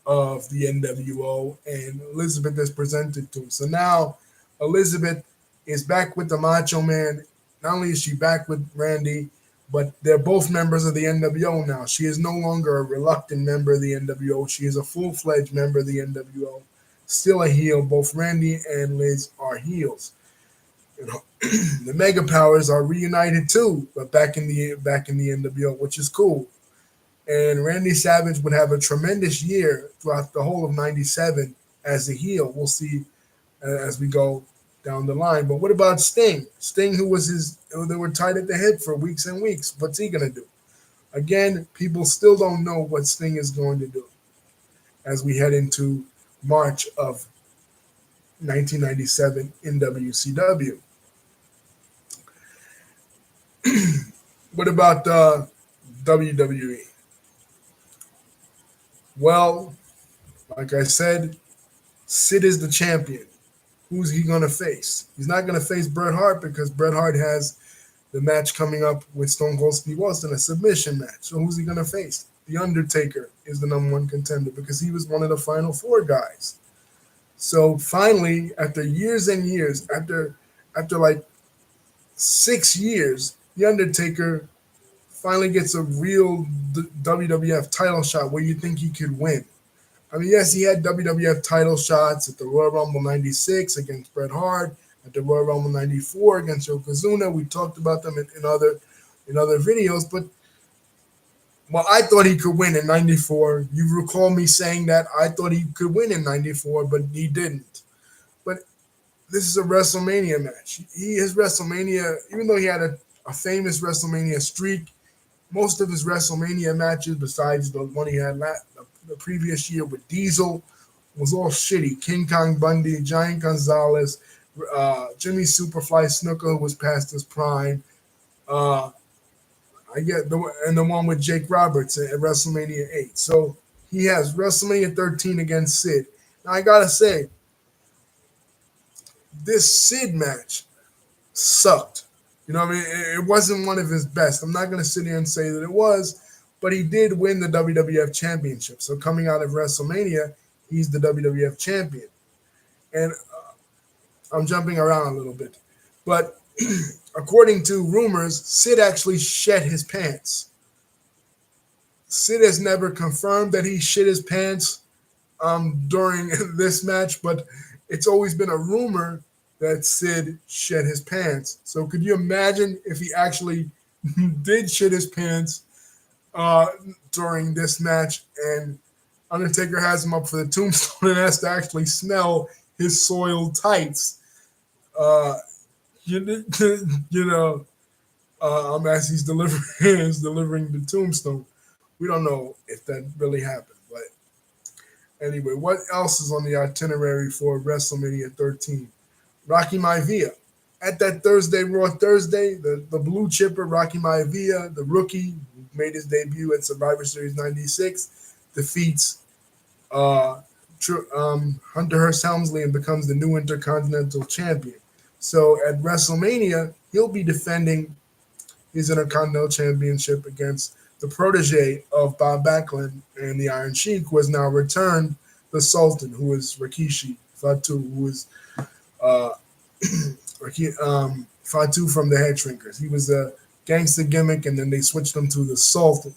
of the NWO, and Elizabeth is presented to him. So now Elizabeth is back with the Macho Man. Not only is she back with Randy, but they're both members of the NWO now. She is no longer a reluctant member of the NWO. She is a full-fledged member of the NWO. Still a heel. Both Randy and Liz are heels. The Mega Powers are reunited too, but back in the NWO, which is cool. And Randy Savage would have a tremendous year throughout the whole of '97 as a heel. We'll see as we go down the line. But what about Sting? Sting, they were tied at the hip for weeks and weeks. What's he gonna do? Again, people still don't know what Sting is going to do as we head into March of 1997 in WCW. What about WWE? Well, like I said, Sid is the champion. Who's he going to face? He's not going to face Bret Hart because Bret Hart has the match coming up with Stone Cold Steve Austin, a submission match. So who's he going to face? The Undertaker is the number one contender because he was one of the final four guys. So finally, after years and years, after like 6 years, the Undertaker finally gets a real WWF title shot where you think he could win. I mean, yes, he had WWF title shots at the Royal Rumble '96 against Bret Hart, at the Royal Rumble '94 against Yokozuna. We talked about them in other videos, but well, I thought he could win in '94. You recall me saying that I thought he could win in '94, but he didn't. But this is a WrestleMania match. His WrestleMania, even though he had a famous WrestleMania streak, most of his WrestleMania matches, besides the one he had the previous year with Diesel, was all shitty. King Kong Bundy, Giant Gonzalez, Jimmy Superfly Snuka, who was past his prime. Uh, the one with Jake Roberts at WrestleMania 8. So he has WrestleMania 13 against Sid. Now I gotta say, this Sid match sucked. You know what I mean? It wasn't one of his best. I'm not going to sit here and say that it was, but he did win the WWF Championship. So coming out of WrestleMania, he's the WWF Champion. And I'm jumping around a little bit. But according to rumors, Sid actually shed his pants. Sid has never confirmed that he shit his pants during this match, but it's always been a rumor that Sid shed his pants. So could you imagine if he actually did shit his pants during this match and Undertaker has him up for the tombstone and has to actually smell his soiled tights? You, you know, as he's delivering the tombstone. We don't know if that really happened, but anyway, what else is on the itinerary for WrestleMania 13? Rocky Maivia. At that Raw Thursday, the blue chipper, Rocky Maivia, the rookie, who made his debut at Survivor Series '96, defeats Hunter Hearst Helmsley and becomes the new Intercontinental Champion. So at WrestleMania, he'll be defending his Intercontinental Championship against the protege of Bob Backlund and the Iron Sheik, who has now returned, the Sultan, who is Rikishi Fatu, who is uh, Fatu from the Head Shrinkers. He was a gangster gimmick, and then they switched him to the Sultan.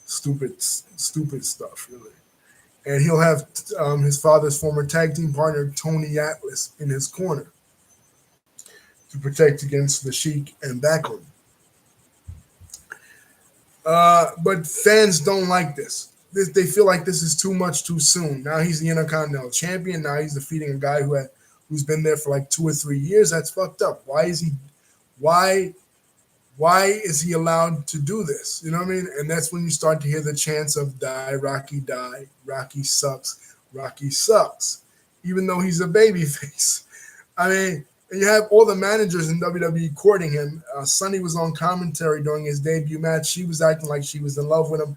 Stupid stuff, really. And he'll have his father's former tag team partner Tony Atlas in his corner to protect against the Sheik and Backlund. But fans don't like this. They feel like this is too much too soon. Now he's the Intercontinental Champion. Now he's defeating a guy who's been there for like 2 or 3 years. That's fucked up. Why is he? Why? Why is he allowed to do this? You know what I mean? And that's when you start to hear the chants of die, Rocky sucks, Rocky sucks," even though he's a baby face. I mean, and you have all the managers in WWE courting him. Sunny was on commentary during his debut match. She was acting like she was in love with him.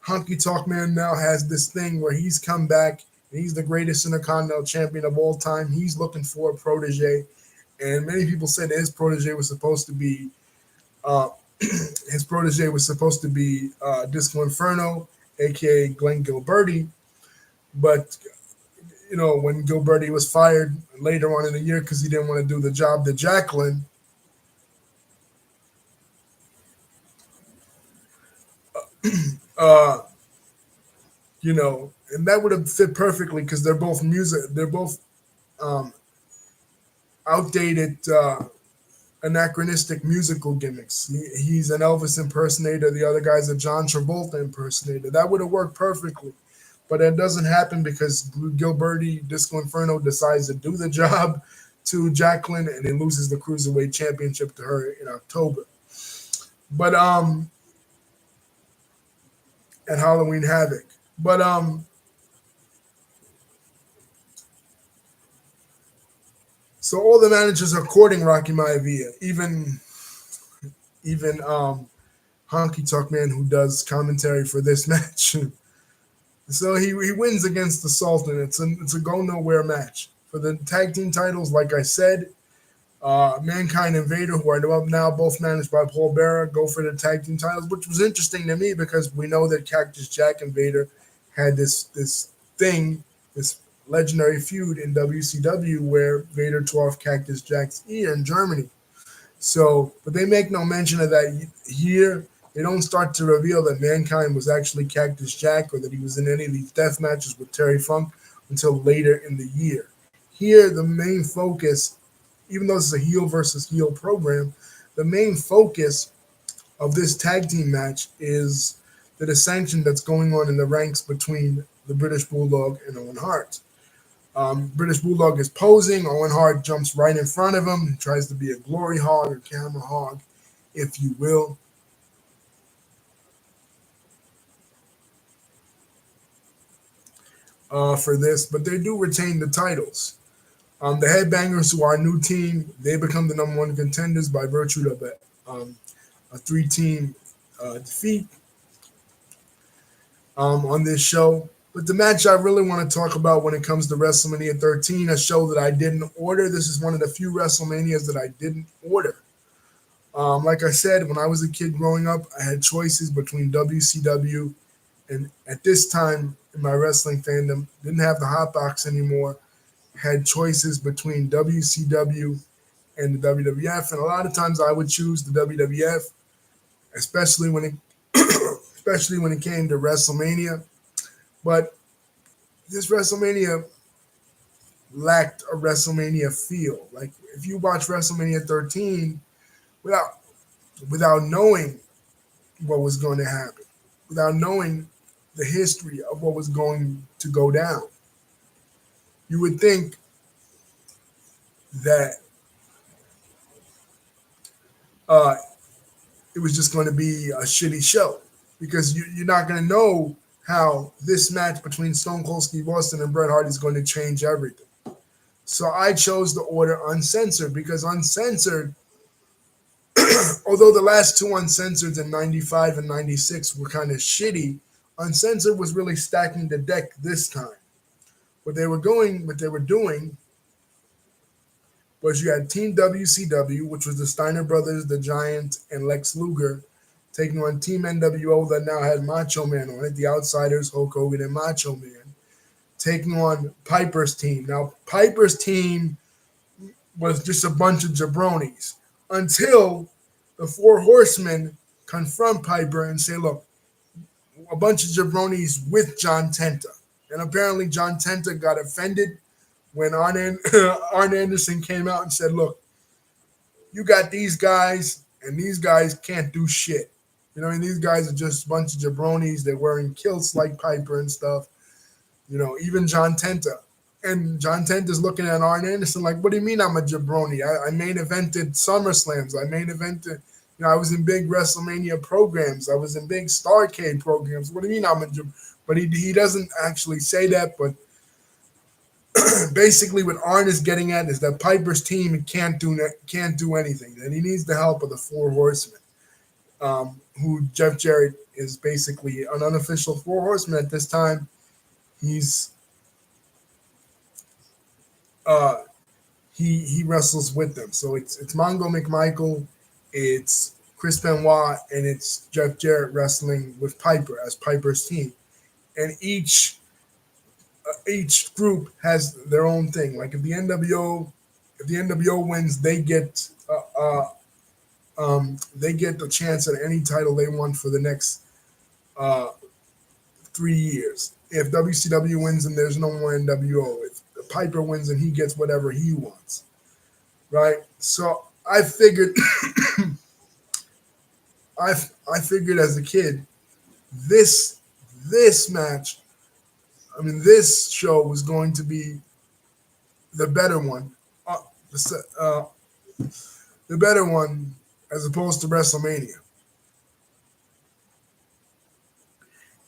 Hunky Talk Man now has this thing where he's come back and he's the greatest Intercontinental Champion of all time. He's looking for a protege, and many people said that his protege was supposed to be uh, Disco Inferno, aka Glenn Gilberti. But when Gilberti was fired later on in the year because he didn't want to do the job to Jacqueline, uh, and that would have fit perfectly because they're both um, outdated, anachronistic musical gimmicks. He's an Elvis impersonator, the other guy's a John Travolta impersonator. That would have worked perfectly. But that doesn't happen because Gilberti Disco Inferno decides to do the job to Jacqueline and then loses the Cruiserweight Championship to her in October. But at Halloween Havoc. But so all the managers are courting Rocky Maivia, even Honky Talk Man who does commentary for this match. So he wins against the Sultan. It's a go nowhere match for the tag team titles. Like I said, Mankind and Vader, who are now both managed by Paul Bearer, go for the tag team titles, which was interesting to me because we know that Cactus Jack and Vader had this thing, this legendary feud in WCW where Vader tore off Cactus Jack's ear in Germany. So, but they make no mention of that here. They don't start to reveal that Mankind was actually Cactus Jack or that he was in any of these death matches with Terry Funk until later in the year. Here, the main focus, even though it's a heel versus heel program, the main focus of this tag team match is the dissension that's going on in the ranks between the British Bulldog and Owen Hart. British Bulldog is posing. Owen Hart jumps right in front of him, tries to be a glory hog or camera hog, if you will. For this, but they do retain the titles. The Headbangers, who are a new team, they become the number one contenders by virtue of a three-team defeat on this show. But the match I really want to talk about when it comes to WrestleMania 13, a show that I didn't order. This is one of the few WrestleManias that I didn't order. Like I said, when I was a kid growing up, I had choices between WCW and at this time in my wrestling fandom, didn't have the hot box anymore, had choices between WCW and the WWF. And a lot of times I would choose the WWF, especially when it especially when it came to WrestleMania. But this WrestleMania lacked a WrestleMania feel. Like if you watch WrestleMania 13 without knowing what was going to happen, without knowing the history of what was going to go down, you would think that uh, it was just going to be a shitty show because you're not going to know how this match between Stone Cold Steve Austin and Bret Hart is going to change everything. So I chose to order uncensored because uncensored, although the last two uncensored in 95 and 96 were kind of shitty, uncensored was really stacking the deck this time. What they were doing was you had Team WCW, which was the Steiner Brothers, the Giant, and Lex Luger, taking on Team NWO that now had Macho Man on it, the Outsiders, Hulk Hogan, and Macho Man, taking on Piper's team. Now, Piper's team was just a bunch of jabronis until the Four Horsemen confront Piper and say, look, a bunch of jabronis with John Tenta. And apparently, John Tenta got offended when Arn Anderson came out and said, look, you got these guys, and these guys can't do shit. You know, and these guys are just a bunch of jabronis. They're wearing kilts like Piper and stuff. You know, even John Tenta. And John Tenta's looking at Arn Anderson like, what do you mean I'm a jabroni? I main evented SummerSlams. I main evented, I was in big WrestleMania programs. I was in big Starrcade programs. What do you mean I'm a jabroni? But he doesn't actually say that. But basically what Arn is getting at is that Piper's team can't do anything. And he needs the help of the Four Horsemen, who Jeff Jarrett is basically an unofficial Four Horseman at this time. He's uh, he wrestles with them. So it's Mongo McMichael, it's Chris Benoit, and it's Jeff Jarrett wrestling with Piper as Piper's team. And each group has their own thing. Like if the NWO wins, they get the chance at any title they want for the next uh, 3 years. If WCW wins and there's no more NWO, if Piper wins and he gets whatever he wants, right? So I figured, I figured as a kid, this this match, this show was going to be the better one, uh, the, uh, the better one as opposed to WrestleMania.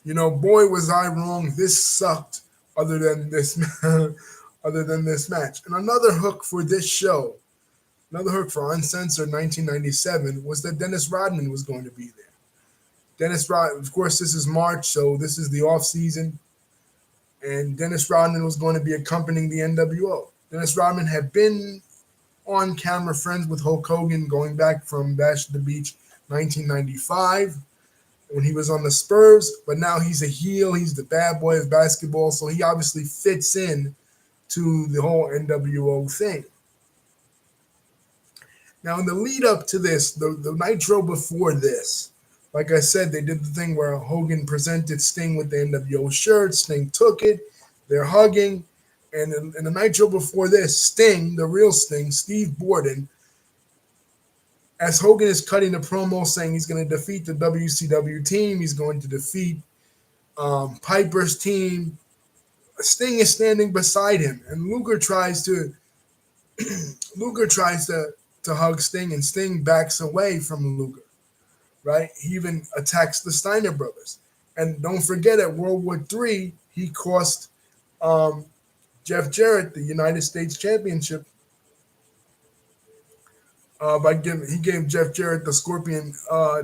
Boy, was I wrong. This sucked. Other than this, other than this match, and another hook for this show, another hook for Uncensored 1997 was that Dennis Rodman was going to be there. Dennis Rodman, of course, this is March, so this is the off season, and Dennis Rodman was going to be accompanying the NWO. Dennis Rodman had been on camera friends with Hulk Hogan going back from Bash at the Beach 1995 when he was on the Spurs, but now he's a heel. He's the bad boy of basketball, so he obviously fits in to the whole NWO thing. Now, in the lead up to this, the Nitro before this, like I said, they did the thing where Hogan presented Sting with the NWO shirt. Sting took it. They're hugging. And in the Nitro before this, Sting, the real Sting, Steve Borden, as Hogan is cutting the promo saying he's going to defeat the WCW team, he's going to defeat Piper's team, Sting is standing beside him, and Luger tries to hug Sting, and Sting backs away from Luger. Right? He even attacks the Steiner brothers. And don't forget, at World War III, he cost um, Jeff Jarrett the United States Championship he gave Jeff Jarrett the Scorpion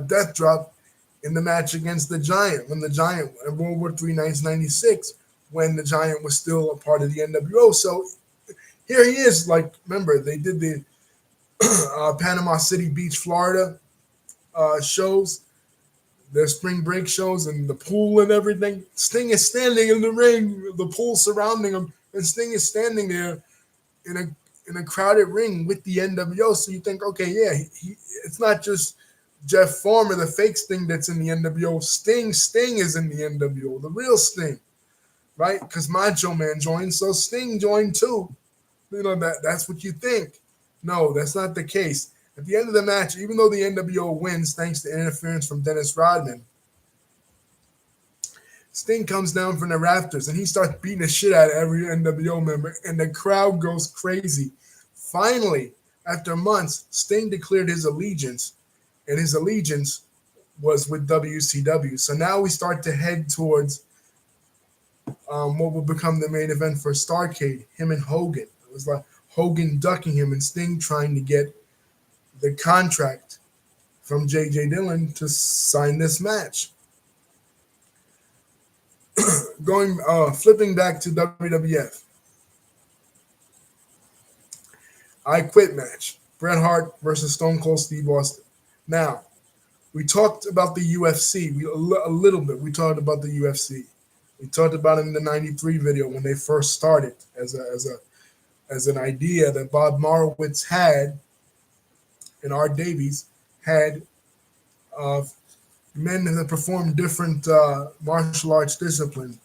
death drop in the match against the Giant when the Giant in World War III 1996 when the Giant was still a part of the NWO. So here he is. Like, remember, they did the Panama City Beach, Florida shows, their spring break shows, and the pool and everything. Sting is standing in the ring, the pool surrounding him, and Sting is standing there in a crowded ring with the NWO. So you think, okay, yeah, it's not just Jeff Farmer, the fake Sting that's in the NWO. Sting is in the NWO, the real Sting, right? Because Macho Man joined, so Sting joined too. That's what you think. No, that's not the case. At the end of the match, even though the NWO wins thanks to interference from Dennis Rodman, Sting comes down from the rafters and he starts beating the shit out of every NWO member, and the crowd goes crazy. Finally, after months, Sting declared his allegiance, and his allegiance was with WCW. So now we start to head towards what will become the main event for Starrcade, him and Hogan. It was like Hogan ducking him and Sting trying to get the contract from J.J. Dillon to sign this match. Flipping back to WWF. I Quit match. Bret Hart versus Stone Cold Steve Austin. Now, we talked about the UFC. A little bit. We talked about the UFC. We talked about it in the '93 video when they first started as an idea that Bob Marowitz had and Art Davies had of men that perform different martial arts disciplines,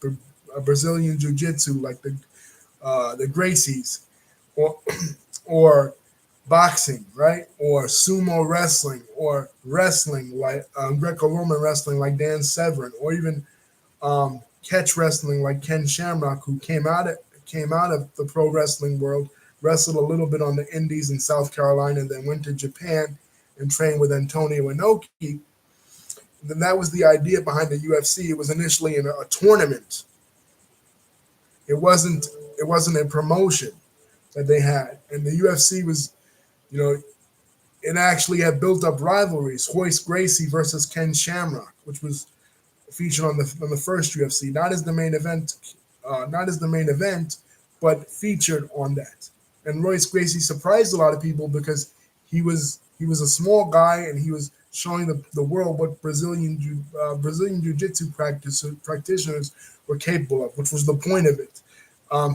Brazilian jiu-jitsu like the Gracies, or or boxing, right? Or sumo wrestling, or wrestling like Greco-Roman wrestling like Dan Severn, or even catch wrestling like Ken Shamrock, who came out of the pro wrestling world, wrestled a little bit on the Indies in South Carolina, and then went to Japan and trained with Antonio Inoki. Then that was the idea behind the UFC. It was initially in a tournament. It wasn't. It wasn't a promotion that they had, and the UFC was, you know, it actually had built up rivalries. Hoist Gracie versus Ken Shamrock, which was featured on the first UFC, not as the main event, not as the main event, but featured on that. And Royce Gracie surprised a lot of people because he was a small guy and he was showing the world what Brazilian jiu-jitsu practitioners were capable of, which was the point of it.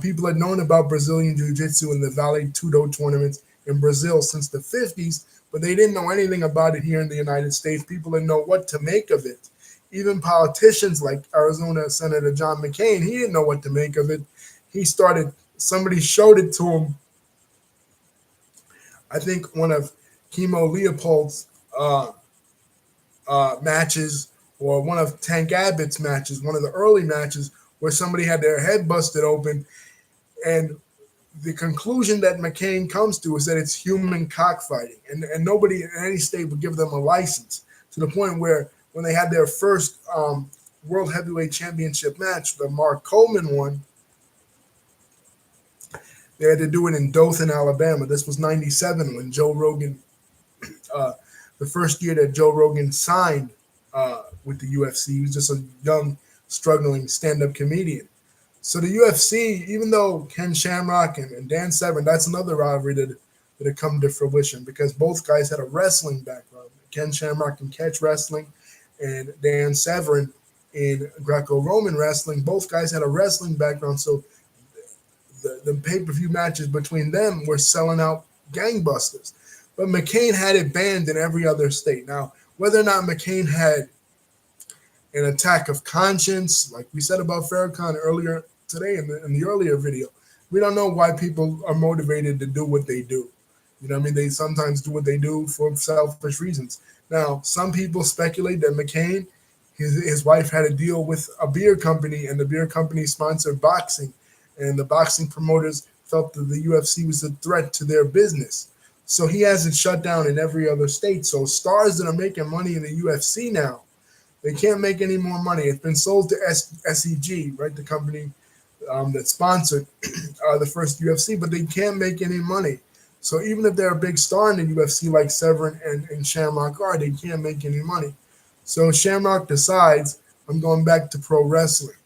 People had known about Brazilian jiu-jitsu in the Vale Tudo tournaments in Brazil since the 50s, but they didn't know anything about it here in the United States. People didn't know what to make of it. Even politicians like Arizona Senator John McCain, he didn't know what to make of it. Somebody showed it to him. I think one of Chemo Leopold's matches, or one of Tank Abbott's matches, one of the early matches where somebody had their head busted open. And the conclusion that McCain comes to is that it's human cockfighting, and nobody in any state would give them a license, to the point where when they had their first World Heavyweight Championship match, the Mark Coleman one, they had to do it in Dothan, Alabama. This was '97 when Joe Rogan, uh, the first year that Joe Rogan signed with the UFC. He was just a young, struggling stand-up comedian. So the UFC, even though Ken Shamrock and Dan Severn, that's another rivalry that had come to fruition because both guys had a wrestling background. Ken Shamrock in catch wrestling and Dan Severn in Greco-Roman wrestling. Both guys had a wrestling background, so the pay-per-view matches between them were selling out gangbusters. But McCain had it banned in every other state. Now, whether or not McCain had an attack of conscience, like we said about Farrakhan earlier today in the earlier video, we don't know why people are motivated to do what they do. You know what I mean? They sometimes do what they do for selfish reasons. Now, some people speculate that McCain, his wife had a deal with a beer company, and the beer company sponsored boxing, and the boxing promoters felt that the UFC was a threat to their business. So he has it shut down in every other state. So stars that are making money in the UFC now, they can't make any more money. It's been sold to SEG, right, the company that sponsored the first UFC, but they can't make any money. So even if they're a big star in the UFC like Severn and Shamrock are, they can't make any money. So Shamrock decides, I'm going back to pro wrestling.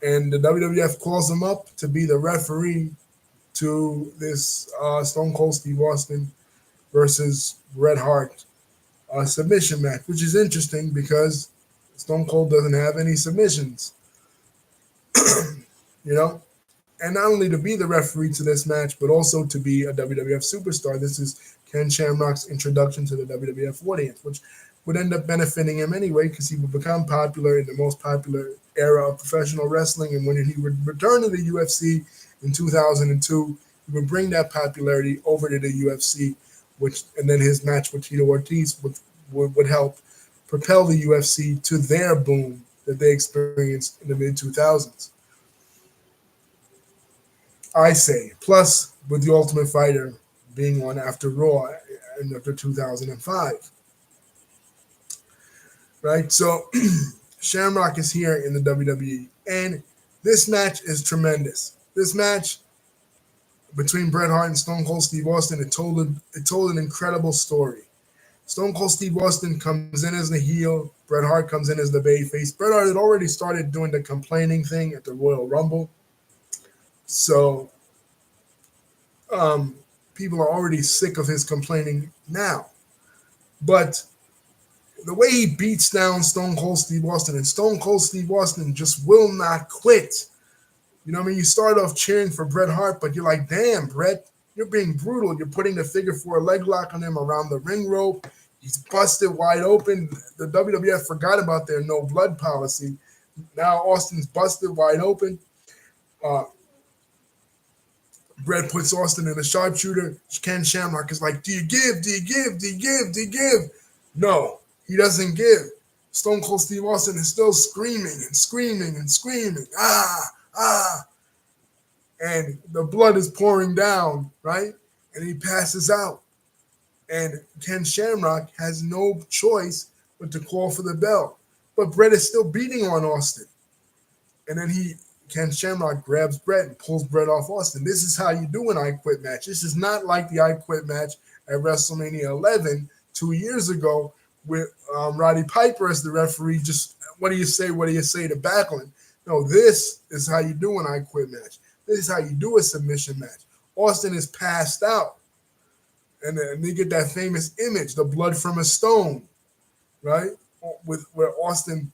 And the WWF calls him up to be the referee to this Stone Cold Steve Austin versus Bret Hart submission match, which is interesting because Stone Cold doesn't have any submissions, you know? And not only to be the referee to this match, but also to be a WWF superstar. This is Ken Shamrock's introduction to the WWF audience, which would end up benefiting him anyway because he would become popular in the most popular era of professional wrestling. And when he would return to the UFC in 2002, he would bring that popularity over to the UFC, and then his match with Tito Ortiz would help propel the UFC to their boom that they experienced in the mid 2000s. I say. Plus, with the Ultimate Fighter being on after Raw and after 2005, right? So Shamrock is here in the WWE, and this match is tremendous. This match between Bret Hart and Stone Cold Steve Austin, it told an incredible story. Stone Cold Steve Austin comes in as the heel. Bret Hart comes in as the babyface. Bret Hart had already started doing the complaining thing at the Royal Rumble. So um, people are already sick of his complaining now. But the way he beats down Stone Cold Steve Austin, and Stone Cold Steve Austin just will not quit. You know what I mean? You start off cheering for Bret Hart, but you're like, damn, Bret, you're being brutal. You're putting the figure four leg lock on him around the ring rope. He's busted wide open. The WWF forgot about their no blood policy. Now Austin's busted wide open. Uh, Bret puts Austin in a sharpshooter. Ken Shamrock is like, do you give? Do you give? Do you give? Do you give? No, he doesn't give. Stone Cold Steve Austin is still screaming and screaming and screaming. Ah, ah. And the blood is pouring down, right? And he passes out. And Ken Shamrock has no choice but to call for the bell. But Bret is still beating on Austin. And then Ken Shamrock grabs Bret and pulls Bret off Austin. This is how you do an I Quit match. This is not like the I Quit match at WrestleMania 11 2 years ago with Roddy Piper as the referee. Just what do you say? What do you say to Backlund? No, this is how you do an I Quit match. This is how you do a submission match. Austin is passed out. And then they get that famous image, the blood from a stone, right? With where Austin,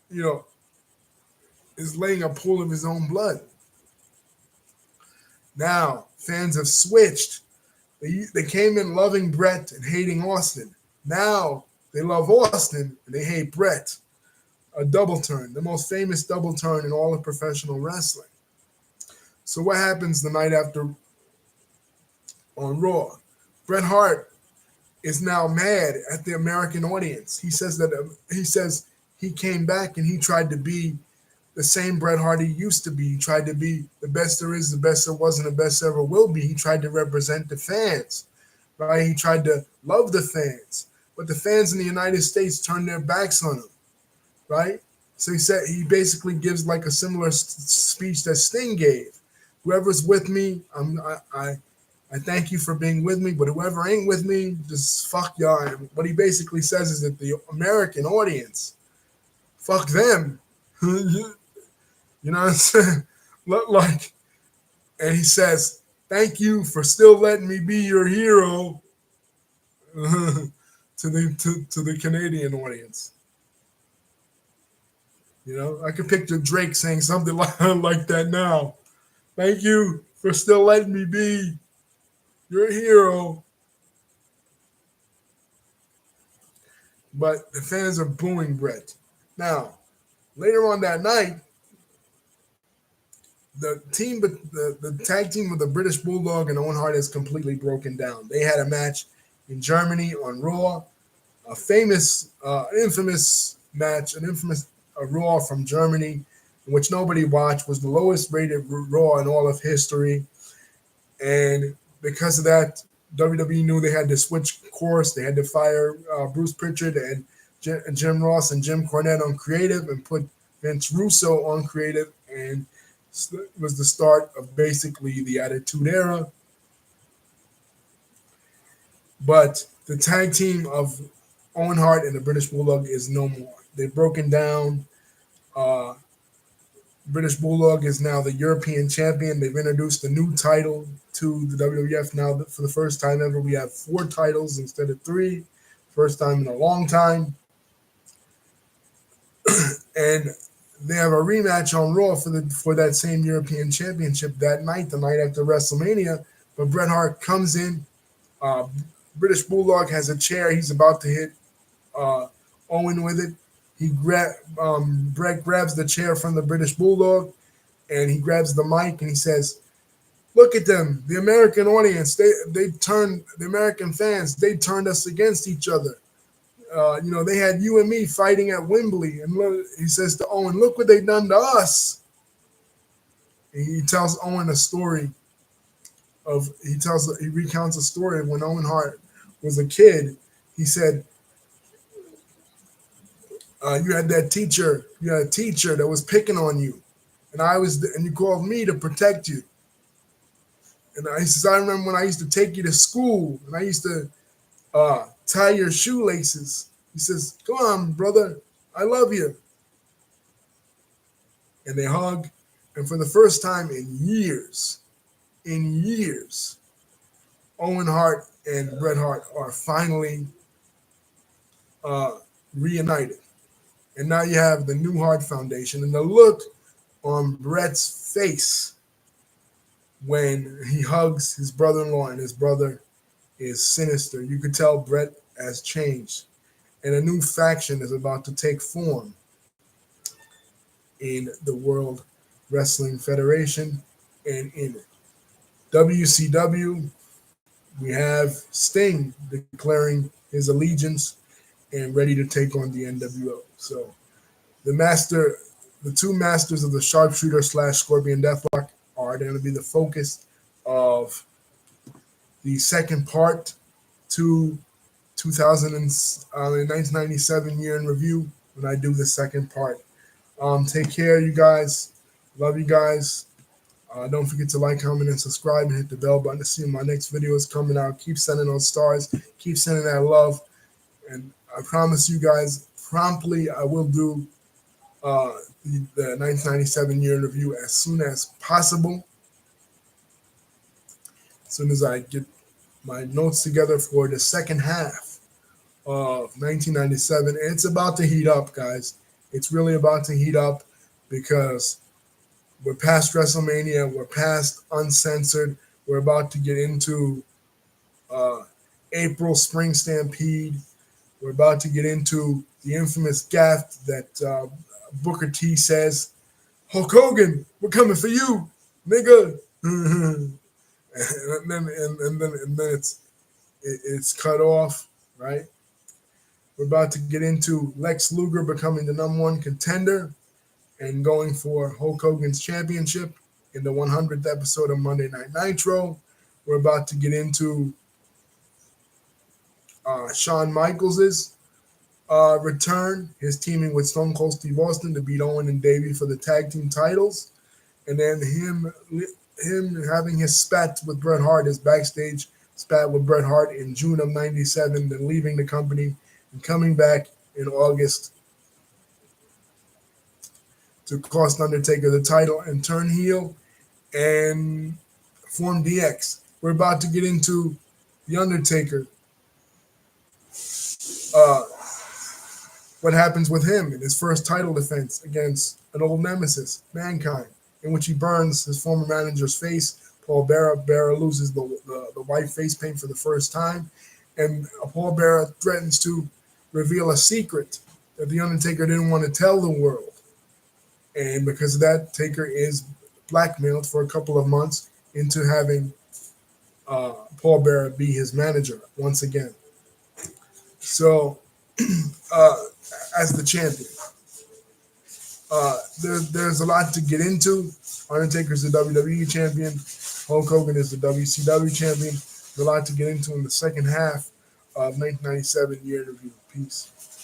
you know, is laying a pool of his own blood. Now, fans have switched. They came in loving Bret and hating Austin. Now, they love Austin and they hate Bret. A double turn, the most famous double turn in all of professional wrestling. So what happens the night after on Raw? Bret Hart is now mad at the American audience. He says he came back and he tried to be the same Bret Hart he used to be. He tried to be the best there is, the best there was, and the best there ever will be. He tried to represent the fans, right? He tried to love the fans. But the fans in the United States turned their backs on him, right? So he basically gives like a similar speech that Sting gave. Whoever's with me, I thank you for being with me, but whoever ain't with me, just fuck y'all. And what he basically says is that the American audience, fuck them. You know what I'm saying? Like, and he says, thank you for still letting me be your hero to the Canadian audience. You know, I could picture Drake saying something like that now. Thank you for still letting me be your hero. But the fans are booing Bret. Now, later on that night, the tag team with the British Bulldog and Owen Hart is completely broken down. They had a match in Germany on Raw, a infamous match, an infamous Raw from Germany, in which nobody watched, was the lowest rated Raw in all of history. And because of that, WWE knew they had to switch course. They had to fire Bruce Pritchard and Jim Ross and Jim Cornette on creative and put Vince Russo on creative, and it was the start of basically the Attitude Era. But the tag team of Owen Hart and the British Bulldog is no more. They've broken down. British Bulldog is now the European champion. They've introduced a new title to the WWF. Now, for the first time ever, we have 4 titles instead of 3. First time in a long time. And they have a rematch on Raw for that same European championship that night, the night after WrestleMania. But Bret Hart comes in. British Bulldog has a chair. He's about to hit Owen with it. Bret grabs the chair from the British Bulldog, and he grabs the mic and he says, "Look at them, the American audience. They turned the American fans. They turned us against each other. They had you and me fighting at Wembley." And he says to Owen, "Look what they done to us." And he tells Owen a story he recounts a story of when Owen Hart was a kid. He said, you had a teacher that was picking on you, and you called me to protect you. And he says, I remember when I used to take you to school and I used to tie your shoelaces. He says, come on, brother, I love you. And they hug. And for the first time in years, Owen Hart and Bret Hart are finally uh, reunited. And now you have the New Hart Foundation. And the look on Bret's face when he hugs his brother in law and his brother is sinister. You could tell Bret has changed. And a new faction is about to take form in the World Wrestling Federation. And in WCW, we have Sting declaring his allegiance and ready to take on the NWO. So the master, the two masters of the sharpshooter slash scorpion deathlock are going to be the focus of the second part to 2000 and 1997 year in review when I do the second part. Take care, you guys. Love you guys. Don't forget to like, comment, and subscribe, and hit the bell button to see when my next video is coming out. Keep sending those stars. Keep sending that love. And I promise you guys, promptly, I will do the 1997 year in review as soon as possible. As soon as I get my notes together for the second half of 1997. And it's about to heat up, guys. It's really about to heat up because we're past WrestleMania. We're past Uncensored. We're about to get into uh, April Spring Stampede. We're about to get into the infamous gaffe that Booker T says, "Hulk Hogan, we're coming for you, nigga." and then it's cut off, right? We're about to get into Lex Luger becoming the number one contender and going for Hulk Hogan's championship in the 100th episode of Monday Night Nitro. We're about to get into Shawn Michaels' return, his teaming with Stone Cold Steve Austin to beat Owen and Davey for the tag team titles, and then him having his spat with Bret Hart, his backstage spat with Bret Hart in June of '97, then leaving the company and coming back in August to cost Undertaker the title and turn heel and form DX. We're about to get into the Undertaker. Uh, what happens with him in his first title defense against an old nemesis, Mankind, in which he burns his former manager's face. Paul Bearer. Bearer loses the white face paint for the first time, and Paul Bearer threatens to reveal a secret that the Undertaker didn't want to tell the world. And because of that, Taker is blackmailed for a couple of months into having Paul Bearer be his manager once again. So, as the champion, there's a lot to get into. Undertaker's the WWE champion. Hulk Hogan is the WCW champion. There's a lot to get into in the second half of 1997 year in review. Peace.